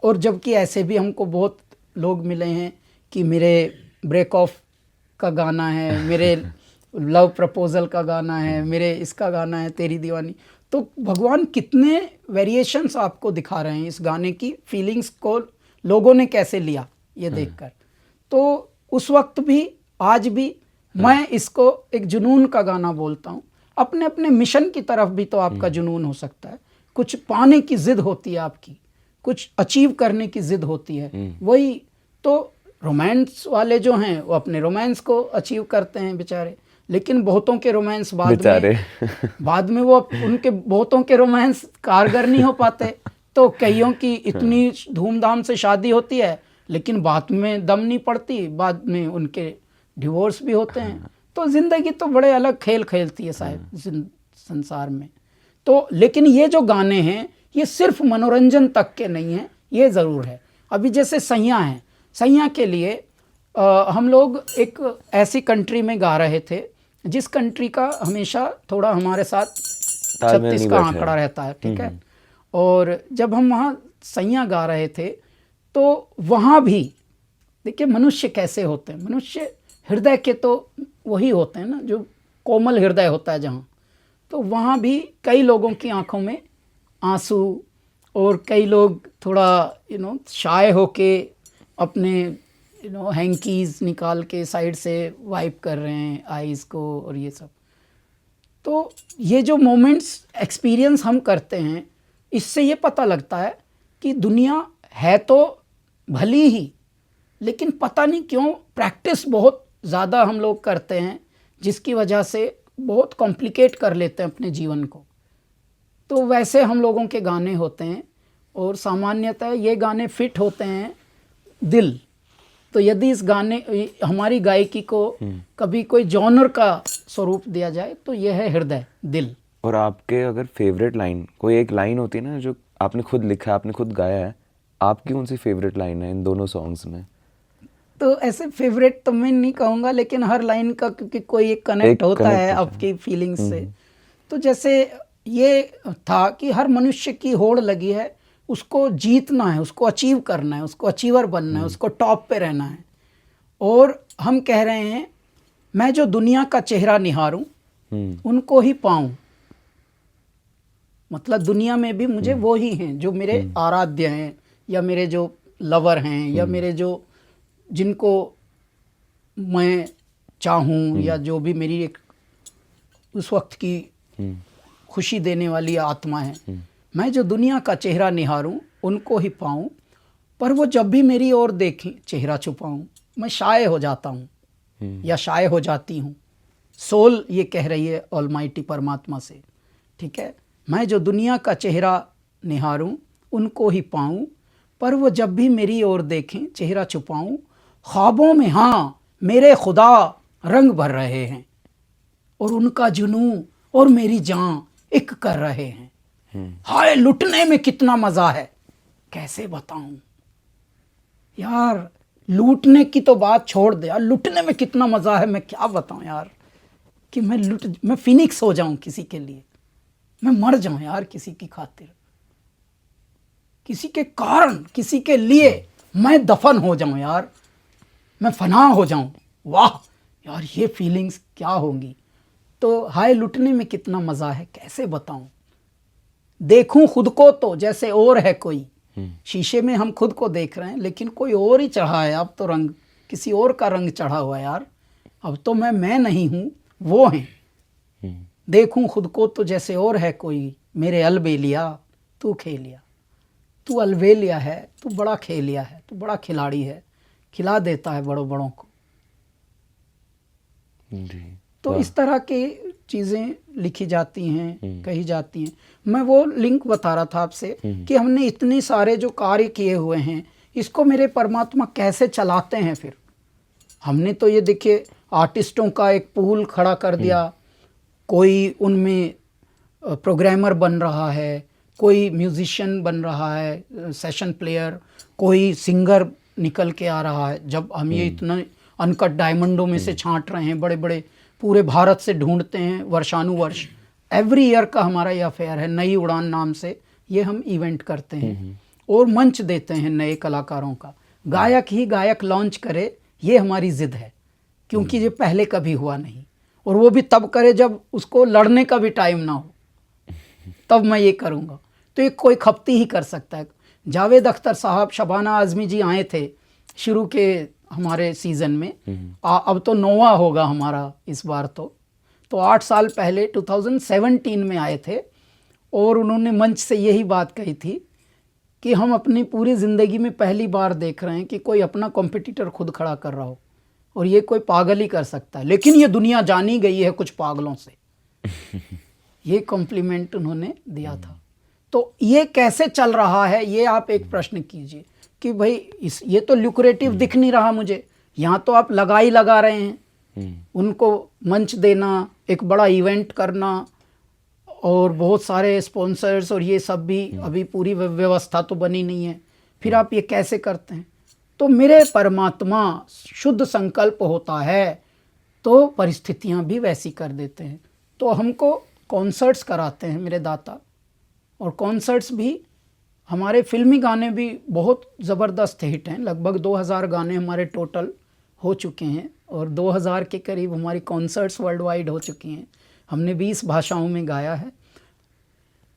और जबकि ऐसे भी हमको बहुत लोग मिले हैं कि मेरे ब्रेक ऑफ का गाना है, मेरे लव प्रपोजल का गाना है, मेरे इसका गाना है तेरी दीवानी। तो भगवान कितने वेरिएशंस आपको दिखा रहे हैं इस गाने की फीलिंग्स को लोगों ने कैसे लिया ये देखकर। तो उस वक्त भी आज भी मैं इसको एक जुनून का गाना बोलता हूँ। अपने अपने मिशन की तरफ भी तो आपका जुनून हो सकता है, कुछ पाने की जिद होती है आपकी, कुछ अचीव करने की जिद होती है। वही तो रोमांस वाले जो हैं वो अपने रोमांस को अचीव करते हैं बेचारे, लेकिन बहुतों के रोमांस बाद में वो उनके बहुतों के रोमांस कारगर नहीं हो पाते। तो कईयों की इतनी धूमधाम से शादी होती है लेकिन बाद में दम नहीं पड़ती, बाद में उनके डिवोर्स भी होते हैं। तो जिंदगी तो बड़े अलग खेल खेलती है साहब संसार में। तो लेकिन ये जो गाने हैं ये सिर्फ मनोरंजन तक के नहीं हैं, ये ज़रूर है। अभी जैसे सैया हैं, सैया के लिए हम लोग एक ऐसी कंट्री में गा रहे थे जिस कंट्री का हमेशा थोड़ा हमारे साथ 36 का आंकड़ा रहता है, ठीक है। और जब हम वहाँ सैया गा रहे थे तो वहाँ भी देखिए मनुष्य कैसे होते हैं, मनुष्य हृदय के तो वही होते हैं ना, जो कोमल हृदय होता है जहाँ। तो वहाँ भी कई लोगों की आंखों में आंसू, और कई लोग थोड़ा शाय होके अपने हैंकीज निकाल के साइड से वाइप कर रहे हैं आईज़ को और ये सब। तो ये जो मोमेंट्स एक्सपीरियंस हम करते हैं, इससे ये पता लगता है कि दुनिया है तो भली ही, लेकिन पता नहीं क्यों प्रैक्टिस बहुत ज़्यादा हम लोग करते हैं, जिसकी वजह से बहुत कॉम्प्लिकेट कर लेते हैं अपने जीवन को। तो वैसे हम लोगों के गाने होते हैं, और सामान्यतः ये गाने फिट होते हैं दिल। तो यदि इस गाने हमारी गायकी को कभी कोई जॉनर का स्वरूप दिया जाए तो यह है हृदय, दिल। और आपके अगर फेवरेट लाइन, कोई एक लाइन होती है ना जो आपने खुद लिखा, आपने खुद गाया है, आपकी कौन सी फेवरेट लाइन है इन दोनों सॉन्ग्स में? तो ऐसे फेवरेट तो मैं नहीं कहूँगा, लेकिन हर लाइन का क्योंकि कोई एक कनेक्ट होता है आपकी फीलिंग्स से। तो जैसे ये था कि हर मनुष्य की होड़ लगी है, उसको जीतना है, उसको अचीव करना है, उसको अचीवर बनना है, उसको टॉप पे रहना है। और हम कह रहे हैं मैं जो दुनिया का चेहरा निहारूं उनको ही पाऊं, मतलब दुनिया में भी मुझे वो ही हैं जो मेरे आराध्य हैं, या मेरे जो लवर हैं, या मेरे जो जिनको मैं चाहूं, या जो भी मेरी एक उस वक्त की खुशी देने वाली आत्मा है। मैं जो दुनिया का चेहरा निहारूं उनको ही पाऊं, पर वो जब भी मेरी ओर देखें चेहरा छुपाऊं। मैं शाये हो जाता हूं या शाये हो जाती हूं, सोल ये कह रही है ऑलमाइटी परमात्मा से, ठीक है। मैं जो दुनिया का चेहरा निहारूं उनको ही पाऊं, पर वो जब भी मेरी ओर देखें चेहरा छुपाऊं। ख्वाबों में हाँ मेरे खुदा रंग भर रहे हैं, और उनका जुनून और मेरी जान एक कर रहे हैं। हाय लुटने में कितना मजा है, कैसे बताऊं यार, लूटने की तो बात छोड़ दे यार, लूटने में कितना मज़ा है, मैं क्या बताऊं यार, कि मैं फिनिक्स हो जाऊं किसी के लिए, मैं मर जाऊं यार किसी की खातिर, किसी के कारण, किसी के लिए मैं दफन हो जाऊं यार, मैं फना हो जाऊं। वाह यार, ये फीलिंग्स क्या होंगी। तो हाय लुटने में कितना मज़ा है, कैसे बताऊं। देखूं खुद को तो जैसे और है कोई, शीशे में हम खुद को देख रहे हैं लेकिन कोई और ही चढ़ा है, अब तो रंग किसी और का रंग चढ़ा हुआ है यार, अब तो मैं नहीं हूं, वो हैं। देखूं खुद को तो जैसे और है कोई, मेरे अलबेलिया तू खेलिया, तू अलबेलिया है, तू बड़ा खेलिया है, तू बड़ा खिलाड़ी है, खिला देता है बड़ों बड़ों को। जी। तो इस तरह की चीज़ें लिखी जाती हैं, कही जाती हैं। मैं वो लिंक बता रहा था आपसे कि हमने इतने सारे जो कार्य किए हुए हैं, इसको मेरे परमात्मा कैसे चलाते हैं। फिर हमने तो ये देखिए आर्टिस्टों का एक पूल खड़ा कर दिया, कोई उनमें प्रोग्रामर बन रहा है, कोई म्यूजिशियन बन रहा है, सेशन प्लेयर, कोई सिंगर निकल के आ रहा है। जब हम ये इतना अनकट डायमंडों में से छांट रहे हैं, बड़े बड़े पूरे भारत से ढूंढते हैं वर्षानुवर्ष, एवरी ईयर का हमारा ये अफेयर है, नई उड़ान नाम से ये हम इवेंट करते हैं और मंच देते हैं नए कलाकारों का। गायक ही गायक लॉन्च करे, ये हमारी जिद है, क्योंकि ये पहले कभी हुआ नहीं, और वो भी तब करे जब उसको लड़ने का भी टाइम ना हो, तब मैं ये करूँगा। तो ये कोई खपती ही कर सकता है। जावेद अख्तर साहब, शबाना आज़मी जी आए थे शुरू के हमारे सीज़न में, अब तो 9वां होगा हमारा इस बार। तो 8 साल पहले 2017 में आए थे और उन्होंने मंच से यही बात कही थी कि हम अपनी पूरी ज़िंदगी में पहली बार देख रहे हैं कि कोई अपना कॉम्पिटिटर खुद खड़ा कर रहा हो, और ये कोई पागल ही कर सकता है, लेकिन ये दुनिया जानी गई है कुछ पागलों से। ये कॉम्प्लीमेंट उन्होंने दिया था। तो ये कैसे चल रहा है, ये आप एक प्रश्न कीजिए कि भाई ये तो ल्यूक्रेटिव दिख नहीं रहा मुझे, यहाँ तो आप लगा रहे हैं, उनको मंच देना, एक बड़ा इवेंट करना और बहुत सारे स्पॉन्सर्स और ये सब भी, अभी पूरी व्यवस्था तो बनी नहीं है, फिर आप ये कैसे करते हैं। तो मेरे परमात्मा शुद्ध संकल्प होता है तो परिस्थितियाँ भी वैसी कर देते हैं। तो हमको कॉन्सर्ट्स कराते हैं मेरे दाता, और कॉन्सर्ट्स भी हमारे फिल्मी गाने भी बहुत ज़बरदस्त हिट हैं। लगभग 2000 गाने हमारे टोटल हो चुके हैं और 2000 के करीब हमारी कॉन्सर्ट्स वर्ल्ड वाइड हो चुकी हैं। हमने 20 भाषाओं में गाया है,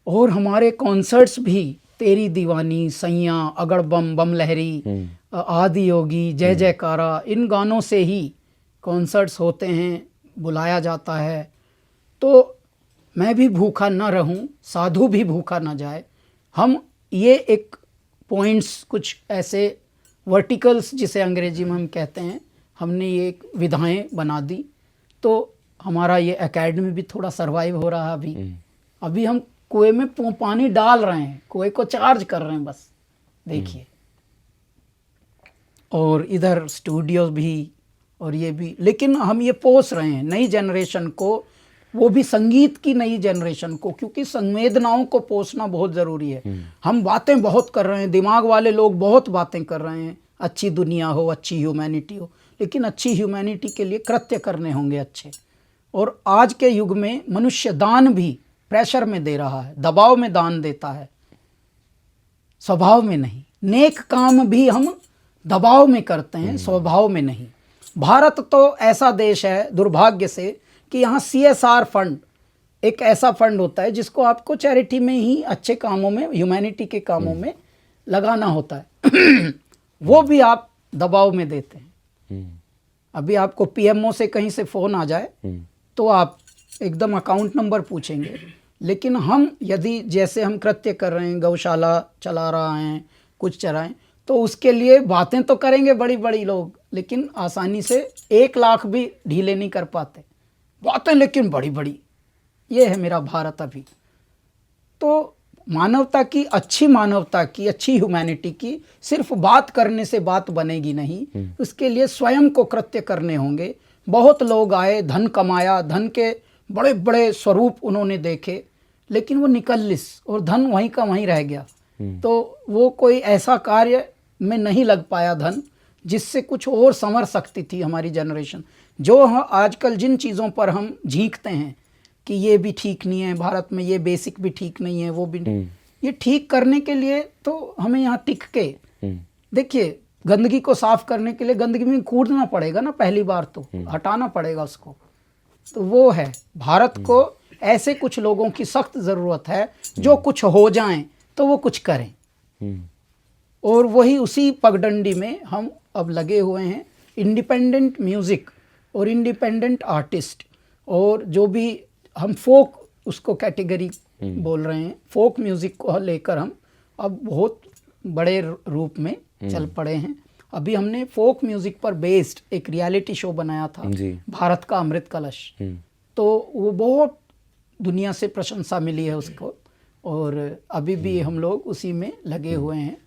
और हमारे कॉन्सर्ट्स भी तेरी दीवानी, सैया, अगड़ बम बम लहरी, आदि योगी, जय जयकारा, इन गानों से ही कॉन्सर्ट्स होते हैं, बुलाया जाता है। तो मैं भी भूखा ना रहूं, साधु भी भूखा ना जाए। हम ये एक पॉइंट्स, कुछ ऐसे वर्टिकल्स जिसे अंग्रेजी में हम कहते हैं, हमने ये एक विधाएं बना दी। तो हमारा ये एकेडमी भी थोड़ा सरवाइव हो रहा है। अभी हम कुएं में पानी डाल रहे हैं, कुएं को चार्ज कर रहे हैं बस, देखिए। और इधर स्टूडियो भी और ये भी, लेकिन हम ये पोस रहे हैं नई जनरेशन को, वो भी संगीत की नई जनरेशन को, क्योंकि संवेदनाओं को पोसना बहुत ज़रूरी है। हम बातें बहुत कर रहे हैं, दिमाग वाले लोग बहुत बातें कर रहे हैं, अच्छी दुनिया हो, अच्छी ह्यूमैनिटी हो, लेकिन अच्छी ह्यूमैनिटी के लिए कृत्य करने होंगे अच्छे। और आज के युग में मनुष्य दान भी प्रेशर में दे रहा है, दबाव में दान देता है, स्वभाव में नहीं। नेक काम भी हम दबाव में करते हैं, स्वभाव में नहीं। भारत तो ऐसा देश है दुर्भाग्य से कि यहाँ CSR फंड एक ऐसा फंड होता है जिसको आपको चैरिटी में ही, अच्छे कामों में, ह्यूमैनिटी के कामों में लगाना होता है। वो भी आप दबाव में देते हैं। अभी आपको PMO से कहीं से फ़ोन आ जाए तो आप एकदम अकाउंट नंबर पूछेंगे, लेकिन हम यदि जैसे हम कृत्य कर रहे हैं, गौशाला चला रहे हैं, कुछ चराएं, तो उसके लिए बातें तो करेंगे बड़ी बड़ी लोग, लेकिन आसानी से 1 लाख भी ढीले नहीं कर पाते बातें, लेकिन बड़ी बड़ी। ये है मेरा भारत अभी। तो मानवता की, अच्छी मानवता की, अच्छी ह्यूमैनिटी की सिर्फ बात करने से बात बनेगी नहीं, उसके लिए स्वयं को कृत्य करने होंगे। बहुत लोग आए, धन कमाया, धन के बड़े बड़े स्वरूप उन्होंने देखे, लेकिन वो निकल्लिस और धन वहीं का वहीं रह गया। तो वो कोई ऐसा कार्य में नहीं लग पाया धन जिससे कुछ और संवर सकती थी हमारी जनरेशन। जो आजकल जिन चीज़ों पर हम झींकते हैं कि ये भी ठीक नहीं है, भारत में ये बेसिक भी ठीक नहीं है, वो भी ये ठीक करने के लिए तो हमें यहाँ टिक के देखिए, गंदगी को साफ करने के लिए गंदगी में कूदना पड़ेगा ना, पहली बार तो हटाना पड़ेगा उसको। तो वो है, भारत को ऐसे कुछ लोगों की सख्त ज़रूरत है जो कुछ हो जाएं तो वो कुछ करें। और वही उसी पगडंडी में हम अब लगे हुए हैं। इंडिपेंडेंट म्यूज़िक और इंडिपेंडेंट आर्टिस्ट, और जो भी हम फोक उसको कैटेगरी बोल रहे हैं, फोक म्यूज़िक को लेकर हम अब बहुत बड़े रूप में चल पड़े हैं। अभी हमने फोक म्यूज़िक पर बेस्ड एक रियलिटी शो बनाया था, भारत का अमृत कलश। तो वो बहुत दुनिया से प्रशंसा मिली है उसको, और अभी भी हम लोग उसी में लगे हुए हैं।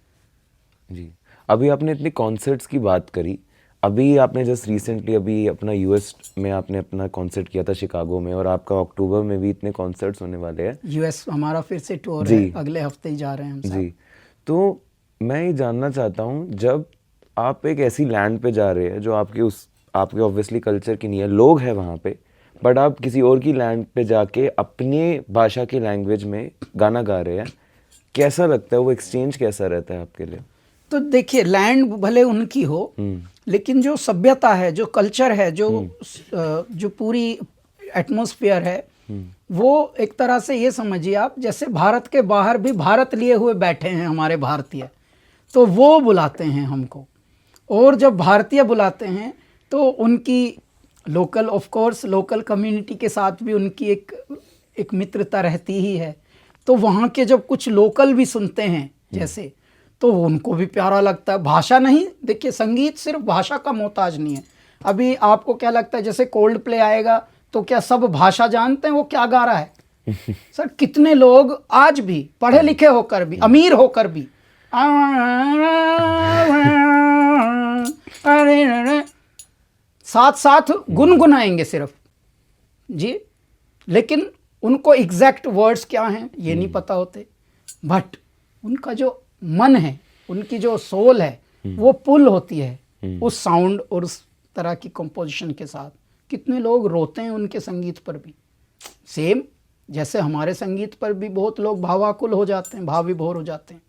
जी, अभी आपने इतने कॉन्सर्ट्स की बात करी, अभी आपने जस्ट रिसेंटली अभी अपना यूएस में आपने अपना कॉन्सर्ट किया था शिकागो में, और आपका अक्टूबर में भी इतने कॉन्सर्ट्स होने वाले हैं। यूएस हमारा फिर से टूर है, अगले हफ्ते ही जा रहे हैं हम जी। तो मैं ये जानना चाहता हूँ, जब आप एक ऐसी लैंड पे जा रहे हैं जो आपके ऑब्वियसली कल्चर की नहीं है, लोग हैं वहाँ पे, बट आप किसी और की लैंड पे जाके अपने भाषा की लैंग्वेज में गाना गा रहे हैं, कैसा लगता है? वो एक्सचेंज कैसा रहता है आपके लिए? तो देखिए, लैंड भले उनकी हो, लेकिन जो सभ्यता है, जो कल्चर है, जो पूरी एटमॉस्फेयर है, वो एक तरह से ये समझिए आप, जैसे भारत के बाहर भी भारत लिए हुए बैठे हैं हमारे भारतीय, तो वो बुलाते हैं हमको। और जब भारतीय बुलाते हैं तो उनकी local, of course local community के साथ भी उनकी एक मित्रता रहती ही है। तो वहाँ के जब कुछ लोकल भी सुनते हैं जैसे, तो उनको भी प्यारा लगता है। भाषा नहीं, देखिए संगीत सिर्फ भाषा का मोहताज नहीं है। अभी आपको क्या लगता है, जैसे कोल्ड प्ले आएगा तो क्या सब भाषा जानते हैं वो क्या गा रहा है? सर, कितने लोग आज भी पढ़े लिखे होकर भी, अमीर होकर भी साथ साथ गुनगुनाएंगे सिर्फ जी, लेकिन उनको एग्जैक्ट वर्ड्स क्या हैं ये नहीं पता होते। बट उनका जो मन है, उनकी जो सोल है, वो पुल होती है उस साउंड और उस तरह की कंपोजिशन के साथ। कितने लोग रोते हैं उनके संगीत पर भी, सेम जैसे हमारे संगीत पर भी बहुत लोग भावाकुल हो जाते हैं, भाव विभोर हो जाते हैं।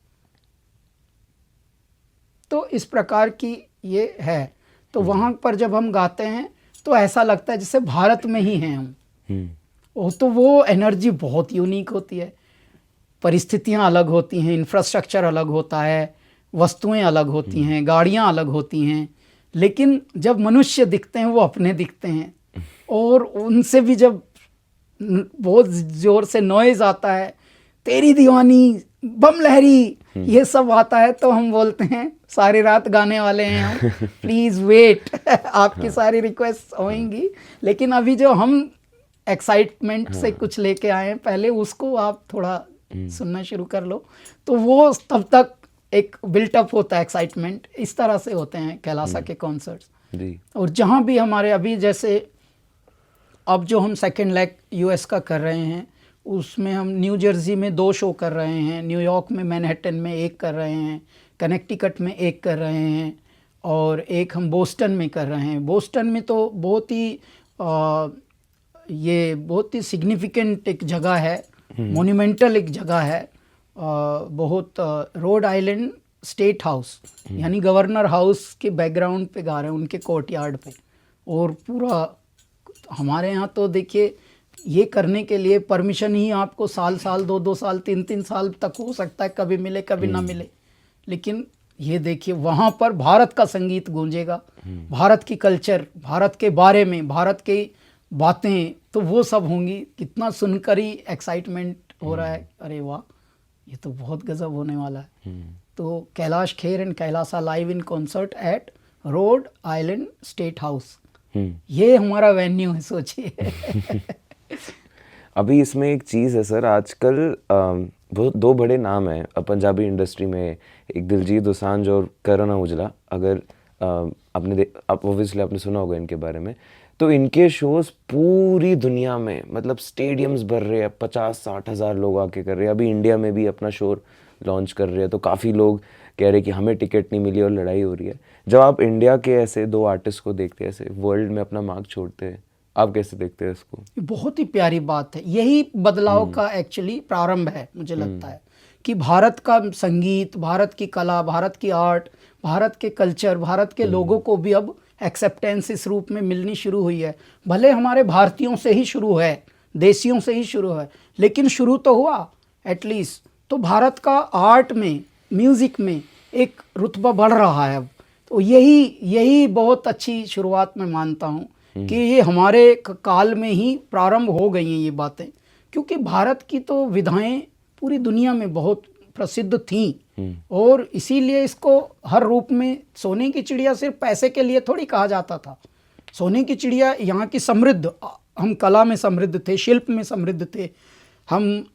तो इस प्रकार की ये है। तो वहाँ पर जब हम गाते हैं तो ऐसा लगता है जैसे भारत में ही हैं हम। तो वो एनर्जी बहुत यूनिक होती है। परिस्थितियाँ अलग होती हैं, इंफ्रास्ट्रक्चर अलग होता है, वस्तुएं अलग होती हैं, गाड़ियाँ अलग होती हैं, लेकिन जब मनुष्य दिखते हैं वो अपने दिखते हैं। और उनसे भी जब बहुत ज़ोर से नॉइज़ आता है, तेरी दीवानी, बम लहरी, ये सब आता है, तो हम बोलते हैं सारी रात गाने वाले हैं हम, प्लीज़ वेट, आपकी सारी रिक्वेस्ट होंगी। लेकिन अभी जो हम एक्साइटमेंट से कुछ लेके आए हैं, पहले उसको आप थोड़ा सुनना शुरू कर लो, तो वो तब तक एक बिल्टअप होता है एक्साइटमेंट। इस तरह से होते हैं कैलासा के कॉन्सर्ट्स। और जहाँ भी हमारे अभी जैसे अब जो हम सेकेंड लेग यूएस का कर रहे हैं, उसमें हम न्यू जर्सी में 2 शो कर रहे हैं, न्यूयॉर्क में मैनहट्टन में 1 कर रहे हैं, कनेक्टिकट में 1 कर रहे हैं, और 1 हम बोस्टन में कर रहे हैं। बोस्टन में तो बहुत ही सिग्निफिकेंट एक जगह है, मोन्यूमेंटल एक जगह है, बहुत रोड आइलैंड स्टेट हाउस, यानी गवर्नर हाउस के बैकग्राउंड पे गा रहे हैं, उनके कोर्टयार्ड पे। और पूरा हमारे यहाँ तो देखिए, ये करने के लिए परमिशन ही आपको साल 2 साल 3 साल तक हो सकता है, कभी मिले कभी ना मिले। लेकिन ये देखिए, वहाँ पर भारत का संगीत गूंजेगा, भारत की कल्चर, भारत के बारे में, भारत की बातें, तो वो सब होंगी। कितना सुनकर ही एक्साइटमेंट हो रहा है, अरे वाह, ये तो बहुत गजब होने वाला है। तो Kailash Kher and Kailasa live in concert at Rhode Island State House, ये हमारा वेन्यू है, सोचिए। अभी इसमें एक चीज़ है सर, आजकल वो 2 बड़े नाम हैं पंजाबी इंडस्ट्री में, एक दिलजीत दोसांझ और करण औजला। अगर आपने सुना होगा इनके बारे में, तो इनके शोज़ पूरी दुनिया में, मतलब स्टेडियम्स भर रहे हैं, 50-60 हज़ार लोग आके कर रहे हैं। अभी इंडिया में भी अपना शो लॉन्च कर रहे हैं, तो काफ़ी लोग कह रहे हैं कि हमें टिकट नहीं मिली और लड़ाई हो रही है। जब आप इंडिया के ऐसे 2 आर्टिस्ट को देखते हैं, ऐसे वर्ल्ड में अपना मार्क छोड़ते हैं, आप कैसे देखते हैं इसको? ये बहुत ही प्यारी बात है, यही बदलाव का एक्चुअली प्रारंभ है मुझे लगता है कि भारत का संगीत, भारत की कला, भारत की आर्ट, भारत के कल्चर, भारत के लोगों को भी अब एक्सेप्टेंस इस रूप में मिलनी शुरू हुई है। भले हमारे भारतीयों से ही शुरू है, देशियों से ही शुरू है, लेकिन शुरू तो हुआ एटलीस्ट। तो भारत का आर्ट में, म्यूज़िक में एक रुतबा बढ़ रहा है अब। तो यही बहुत अच्छी शुरुआत मैं मानता हूँ कि ये हमारे काल में ही प्रारंभ हो गई हैं ये बातें, क्योंकि भारत की तो विधाएं पूरी दुनिया में बहुत प्रसिद्ध थीं और इसीलिए इसको हर रूप में सोने की चिड़िया सिर्फ पैसे के लिए थोड़ी कहा जाता था। सोने की चिड़िया यहाँ की समृद्ध, हम कला में समृद्ध थे, शिल्प में समृद्ध थे, हम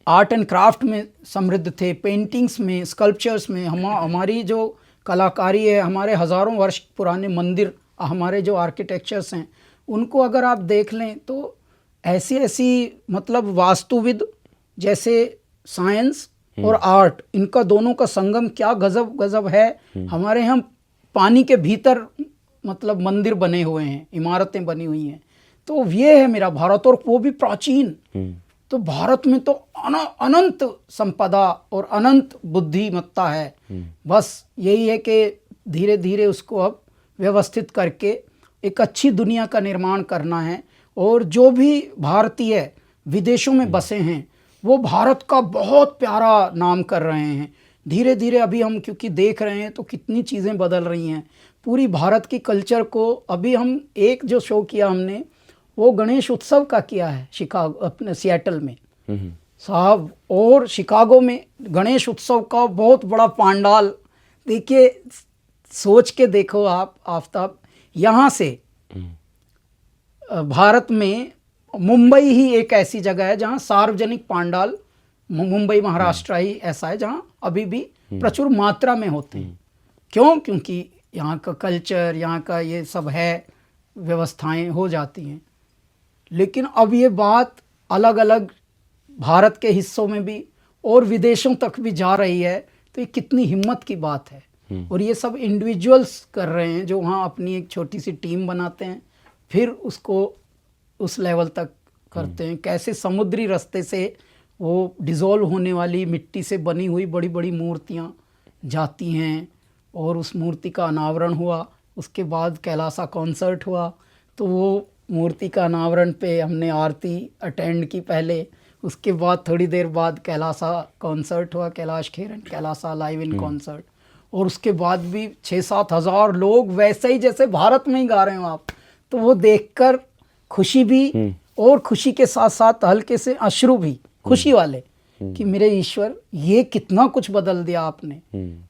आर्ट एंड क्राफ्ट में समृद्ध थे, पेंटिंग्स में, स्कल्पचर्स में। हमारी जो कलाकारी है, हमारे हज़ारों वर्ष पुराने मंदिर, हमारे जो आर्किटेक्चर्स हैं, उनको अगर आप देख लें तो ऐसी मतलब वास्तुविद जैसे साइंस और आर्ट, इनका दोनों का संगम क्या गजब है। हमारे यहाँ पानी के भीतर मतलब मंदिर बने हुए हैं, इमारतें बनी हुई हैं। तो ये है मेरा भारत, और वो भी प्राचीन। तो भारत में तो अनंत संपदा और अनंत बुद्धिमत्ता है। बस यही है कि धीरे धीरे उसको अब व्यवस्थित करके एक अच्छी दुनिया का निर्माण करना है। और जो भी भारतीय विदेशों में बसे हैं वो भारत का बहुत प्यारा नाम कर रहे हैं। धीरे धीरे अभी हम क्योंकि देख रहे हैं तो कितनी चीज़ें बदल रही हैं पूरी भारत की कल्चर को। अभी हम एक जो शो किया हमने वो गणेश उत्सव का किया है शिकागो, अपने सिएटल में साहब, और शिकागो में गणेश उत्सव का बहुत बड़ा पंडाल। देखिए, सोच के देखो आप आफताब, यहाँ से भारत में मुंबई ही एक ऐसी जगह है जहाँ सार्वजनिक पंडाल, मुंबई महाराष्ट्र ही ऐसा है जहाँ अभी भी प्रचुर मात्रा में होते हैं। क्यों? क्योंकि यहाँ का कल्चर, यहाँ का ये सब है, व्यवस्थाएं हो जाती हैं। लेकिन अब ये बात अलग अलग भारत के हिस्सों में भी और विदेशों तक भी जा रही है। तो ये कितनी हिम्मत की बात है। और ये सब इंडिविजुअल्स कर रहे हैं जो वहाँ अपनी एक छोटी सी टीम बनाते हैं, फिर उसको उस लेवल तक करते हैं। कैसे समुद्री रास्ते से वो डिज़ोल्व होने वाली मिट्टी से बनी हुई बड़ी बड़ी मूर्तियाँ जाती हैं और उस मूर्ति का अनावरण हुआ। उसके बाद कैलासा कॉन्सर्ट हुआ, तो वो मूर्ति का अनावरण पे हमने आरती अटेंड की पहले। उसके बाद थोड़ी देर बाद कैलासा कॉन्सर्ट हुआ, Kailash Kher and Kailasa live in concert. और उसके बाद भी 6-7 हज़ार लोग वैसे ही जैसे भारत में ही गा रहे हो आप। तो वो देखकर खुशी भी, और खुशी के साथ साथ हल्के से अश्रु भी, खुशी वाले, कि मेरे ईश्वर ये कितना कुछ बदल दिया आपने।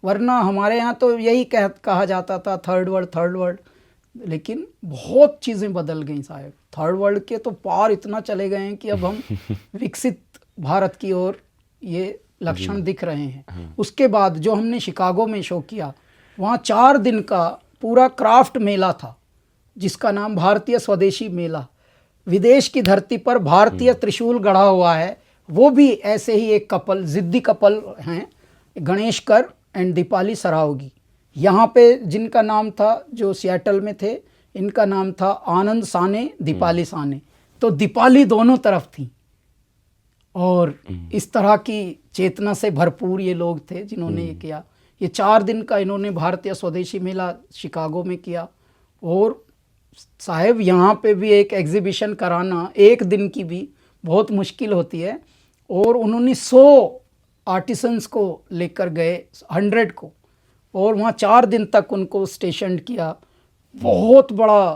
वरना हमारे यहाँ तो यही कहा जाता था थर्ड वर्ल्ड, लेकिन बहुत चीज़ें बदल गई साहब। थर्ड वर्ल्ड के तो पार इतना चले गए हैं कि अब हम विकसित भारत की ओर ये लक्षण दिख रहे हैं। उसके बाद जो हमने शिकागो में शो किया, वहाँ 4 दिन का पूरा क्राफ्ट मेला था जिसका नाम भारतीय स्वदेशी मेला। विदेश की धरती पर भारतीय त्रिशूल गढ़ा हुआ है। वो भी ऐसे ही एक कपल, जिद्दी कपल हैं, गणेश कर एंड दीपाली सरावगी। यहाँ पे जिनका नाम था, जो सिएटल में थे, इनका नाम था आनंद साने, दीपाली साने। तो दीपाली दोनों तरफ थी। और इस तरह की चेतना से भरपूर ये लोग थे जिन्होंने ये किया। ये 4 दिन का इन्होंने भारतीय स्वदेशी मेला शिकागो में किया। और साहब यहाँ पे भी एक एग्जीबिशन कराना 1 दिन की भी बहुत मुश्किल होती है। और उन्होंने 100 आर्टिसंस को लेकर गए, 100 को, और वहाँ 4 दिन तक उनको स्टेशन किया। बहुत बड़ा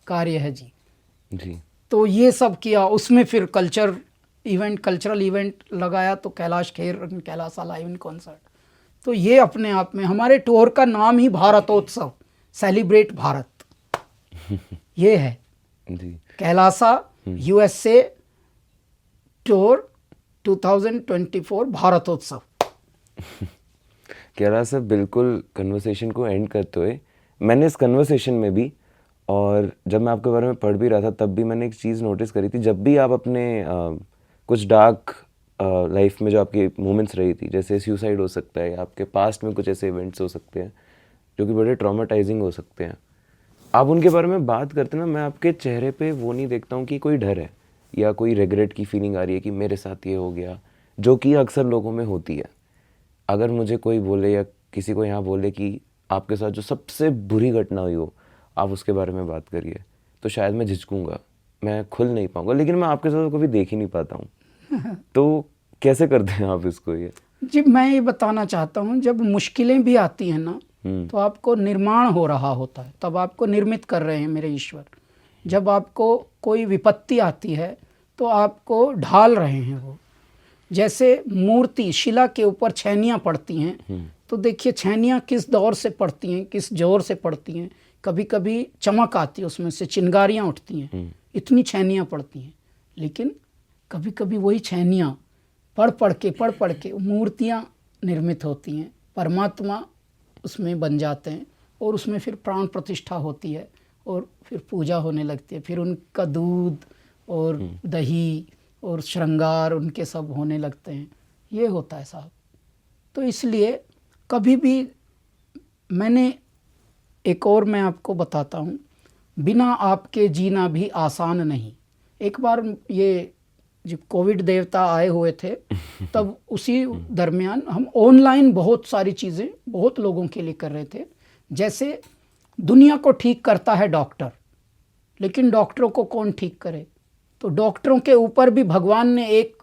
कार्य है जी। तो ये सब किया। उसमें फिर कल्चरल इवेंट लगाया, तो Kailash Kher Kailasa live in concert. तो ये अपने आप में हमारे टूर का नाम ही भारतोत्सव, सेलिब्रेट भारत, ये है जी। Kailasa USA tour 2024 Bharatotsav. कैलासा, बिल्कुल कन्वर्सेशन को एंड करते हुए, मैंने इस कन्वर्सेशन में भी, और जब मैं आपके बारे में पढ़ भी रहा था तब भी मैंने एक चीज़ नोटिस करी थी। जब भी आप अपने कुछ डार्क लाइफ में जो आपकी मोमेंट्स रही थी, जैसे सुसाइड हो सकता है, आपके पास्ट में कुछ ऐसे इवेंट्स हो सकते हैं, जो कि बड़े ट्रॉमेटाइजिंग हो सकते हैं। आप उनके बारे में बात करते ना, मैं आपके चेहरे पे वो नहीं देखता हूँ कि कोई डर है या कोई रिग्रेट की फीलिंग आ रही है कि मेरे साथ ये हो गया, जो कि अक्सर लोगों में होती है। अगर मुझे कोई बोले या किसी को यहाँ बोले कि आपके साथ जो सबसे बुरी घटना हुई हो, आप उसके बारे में बात करिए, तो शायद मैं झिझकूंगा, मैं खुल नहीं पाऊंगा। लेकिन मैं आपके साथ कभी देख ही नहीं पाता हूँ। तो कैसे करते हैं आप इसको? ये जी, मैं ये बताना चाहता हूँ, जब मुश्किलें भी आती हैं ना, तो आपको निर्माण हो रहा होता है, तब आपको निर्मित कर रहे हैं मेरे ईश्वर। जब आपको कोई विपत्ति आती है तो आपको ढाल रहे हैं वो। जैसे मूर्ति शिला के ऊपर छैनियाँ पड़ती हैं, तो देखिए छैनियाँ किस दौर से पड़ती हैं, किस जोर से पड़ती हैं। कभी कभी चमक आती है, उसमें से चिंगारियाँ उठती हैं, इतनी छैनियाँ पड़ती हैं। लेकिन कभी कभी वही छैनियाँ पढ़ पढ़ के मूर्तियाँ निर्मित होती हैं, परमात्मा उसमें बन जाते हैं, और उसमें फिर प्राण प्रतिष्ठा होती है, और फिर पूजा होने लगती है। फिर उनका दूध और दही और श्रृंगार उनके सब होने लगते हैं। ये होता है साहब। तो इसलिए कभी भी मैंने, एक और मैं आपको बताता हूँ, बिना आपके जीना भी आसान नहीं। एक बार ये जब कोविड देवता आए हुए थे, तब उसी दरमियान हम ऑनलाइन बहुत सारी चीज़ें बहुत लोगों के लिए कर रहे थे। जैसे दुनिया को ठीक करता है डॉक्टर, लेकिन डॉक्टरों को कौन ठीक करे? तो डॉक्टरों के ऊपर भी भगवान ने एक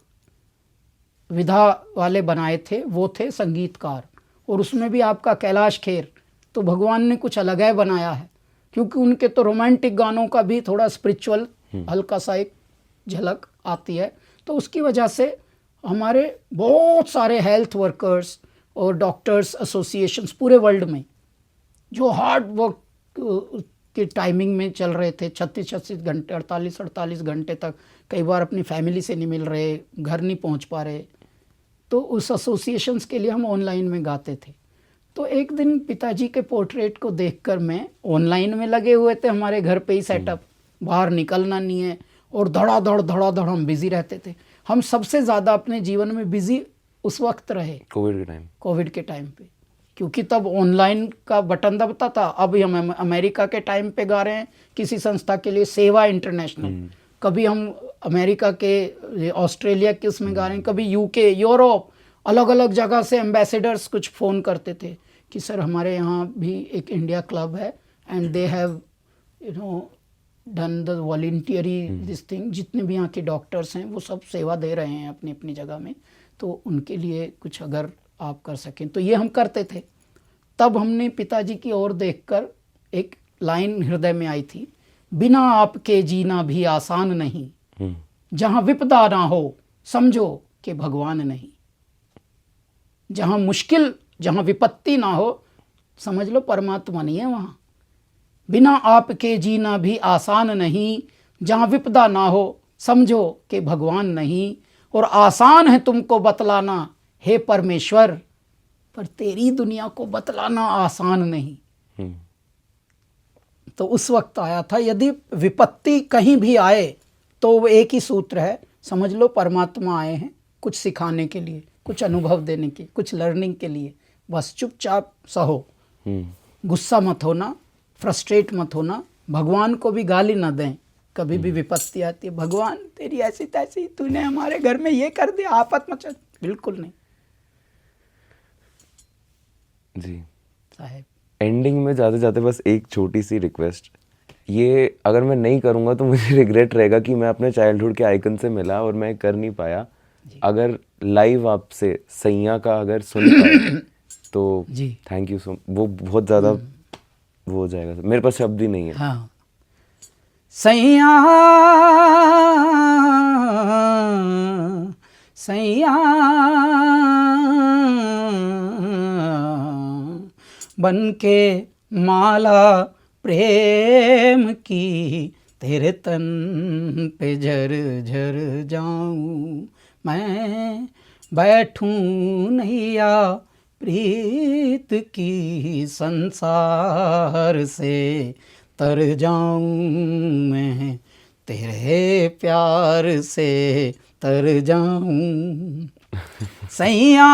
विधा वाले बनाए थे, वो थे संगीतकार। और उसमें भी आपका कैलाश खेर, तो भगवान ने कुछ अलग ही बनाया है, क्योंकि उनके तो रोमांटिक गानों का भी थोड़ा स्पिरिचुअल हल्का सा एक झलक आती है। तो उसकी वजह से हमारे बहुत सारे हेल्थ वर्कर्स और डॉक्टर्स एसोसिएशंस पूरे वर्ल्ड में जो हार्ड वर्क के टाइमिंग में चल रहे थे, 36 घंटे 48 घंटे तक, कई बार अपनी फैमिली से नहीं मिल रहे, घर नहीं पहुंच पा रहे, तो उस एसोसिएशंस के लिए हम ऑनलाइन में गाते थे। तो एक दिन पिताजी के पोर्ट्रेट को देखकर, मैं ऑनलाइन में लगे हुए थे, हमारे घर पे ही सेटअप, बाहर निकलना नहीं है, और धड़ाधड़ हम बिजी रहते थे। हम सबसे ज़्यादा अपने जीवन में बिजी उस वक्त रहे कोविड के टाइम पे, क्योंकि तब ऑनलाइन का बटन दबता था। अब हम अमेरिका के टाइम पे गा रहे हैं किसी संस्था के लिए, सेवा इंटरनेशनल, कभी हम अमेरिका के ऑस्ट्रेलिया के उसमें गा रहे हैं, कभी यूके, यूरोप, अलग अलग जगह से एम्बेसडर्स कुछ फ़ोन करते थे कि सर हमारे यहाँ भी एक इंडिया क्लब है, and they have done the voluntary this thing. जितने भी यहाँ के डॉक्टर्स हैं वो सब सेवा दे रहे हैं अपनी अपनी जगह में, तो उनके लिए कुछ अगर आप कर सकें। तो ये हम करते थे। तब हमने पिताजी की ओर देखकर एक लाइन हृदय में आई थी, बिना आपके जीना भी आसान नहीं, जहाँ विपदा ना हो समझो कि भगवान नहीं। जहाँ मुश्किल, जहाँ विपत्ति ना हो, समझ लो परमात्मा नहीं है वहाँ। बिना आपके जीना भी आसान नहीं, जहाँ विपदा ना हो समझो कि भगवान नहीं। और आसान है तुमको बतलाना हे परमेश्वर, पर तेरी दुनिया को बतलाना आसान नहीं। तो उस वक्त आया था, यदि विपत्ति कहीं भी आए तो वो एक ही सूत्र है, समझ लो परमात्मा आए हैं कुछ सिखाने के लिए, कुछ अनुभव देने के, कुछ लर्निंग के लिए। बस चुपचाप सहो, गुस्सा मत होना, फ्रस्ट्रेट मत होना, भगवान को भी गाली ना दें। कभी भी विपत्ति आती है, भगवान तेरी ऐसी तैसी, तूने हमारे घर में ये कर दिया, आफत मचा, बिल्कुल नहीं जी साहब। एंडिंग में जाते जाते बस एक छोटी सी रिक्वेस्ट, ये अगर मैं नहीं करूँगा तो मुझे रिग्रेट रहेगा कि मैं अपने चाइल्डहुड के आइकन से मिला और मैं कर नहीं पाया। अगर लाइव आपसे सैया का अगर सुन पाए तो थैंक यू सो, वो बहुत ज़्यादा वो हो जाएगा, मेरे पास शब्द ही नहीं है। हाँ, सैया सैया बन के माला प्रेम की, तेरे तन पे झर झर जाऊं, मैं बैठूं नैया प्रीत की, संसार से तर जाऊं मैं, तेरे प्यार से तर जाऊं। सैया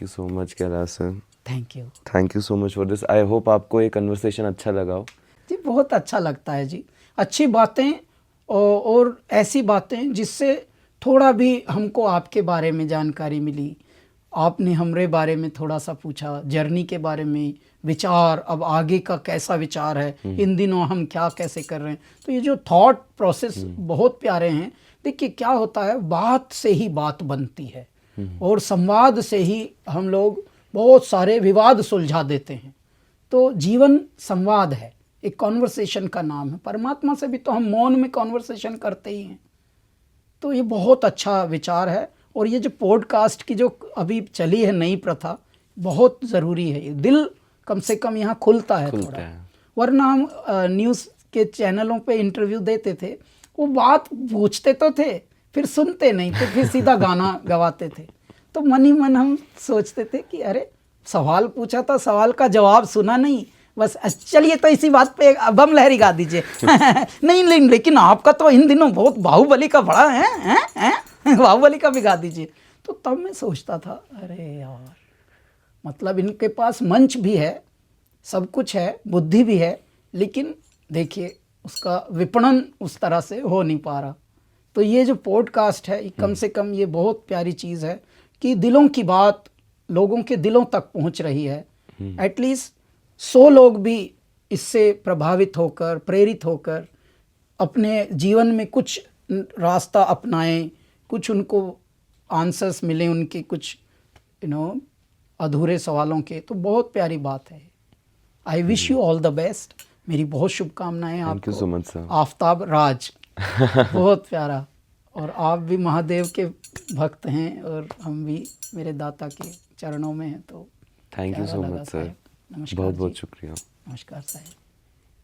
thank you so much Kailash sir, thank you thank you so much for this. I hope आपको ये कन्वर्सेशन अच्छा लगा हो। जी। बहुत अच्छा लगता है जी, अच्छी बातें और ऐसी बातें जिससे थोड़ा भी हमको आपके बारे में जानकारी मिली। आपने हमारे बारे में थोड़ा सा पूछा, जर्नी के बारे में, विचार, अब आगे का कैसा विचार है, इन दिनों हम क्या कैसे कर रहे हैं। तो ये जो थॉट प्रोसेस बहुत प्यारे हैं। देखिए क्या होता है, बात से ही बात बनती है और संवाद से ही हम लोग बहुत सारे विवाद सुलझा देते हैं। तो जीवन संवाद है, एक कॉन्वर्सेशन का नाम है। परमात्मा से भी तो हम मौन में कॉन्वर्सेशन करते ही हैं। तो ये बहुत अच्छा विचार है। और ये जो पॉडकास्ट की जो अभी चली है नई प्रथा, बहुत ज़रूरी है। ये दिल कम से कम यहाँ खुलता है थोड़ा। वरना हम न्यूज़ के चैनलों पे इंटरव्यू देते थे, वो बात पूछते तो थे, फिर सुनते नहीं थे, फिर सीधा गाना गवाते थे। तो मन ही मन हम सोचते थे कि अरे सवाल पूछा था, सवाल का जवाब सुना नहीं, बस चलिए तो इसी बात पे बम लहरी गा दीजिए। नहीं नहीं, लेकिन आपका तो इन दिनों बहुत बाहुबली का बड़ा है बाहुबली का भी गा दीजिए। तो तब मैं सोचता था अरे यार, मतलब इनके पास मंच भी है, सब कुछ है, बुद्धि भी है, लेकिन देखिए उसका विपणन उस तरह से हो नहीं पा रहा। तो ये जो पॉडकास्ट है, कम से कम ये बहुत प्यारी चीज़ है कि दिलों की बात लोगों के दिलों तक पहुंच रही है। एटलीस्ट 100 लोग भी इससे प्रभावित होकर, प्रेरित होकर अपने जीवन में कुछ रास्ता अपनाएं, कुछ उनको आंसर्स मिले उनके कुछ अधूरे सवालों के। तो बहुत प्यारी बात है। I wish you all the best. मेरी बहुत शुभकामनाएं आपको। Thank you so much sir. Aftab Raj बहुत प्यारा। और आप भी महादेव के भक्त हैं और हम भी मेरे दाता के चरणों में हैं। तो thank you so much sir, नमस्कार। बहुत बहुत शुक्रिया। नमस्कार साहब।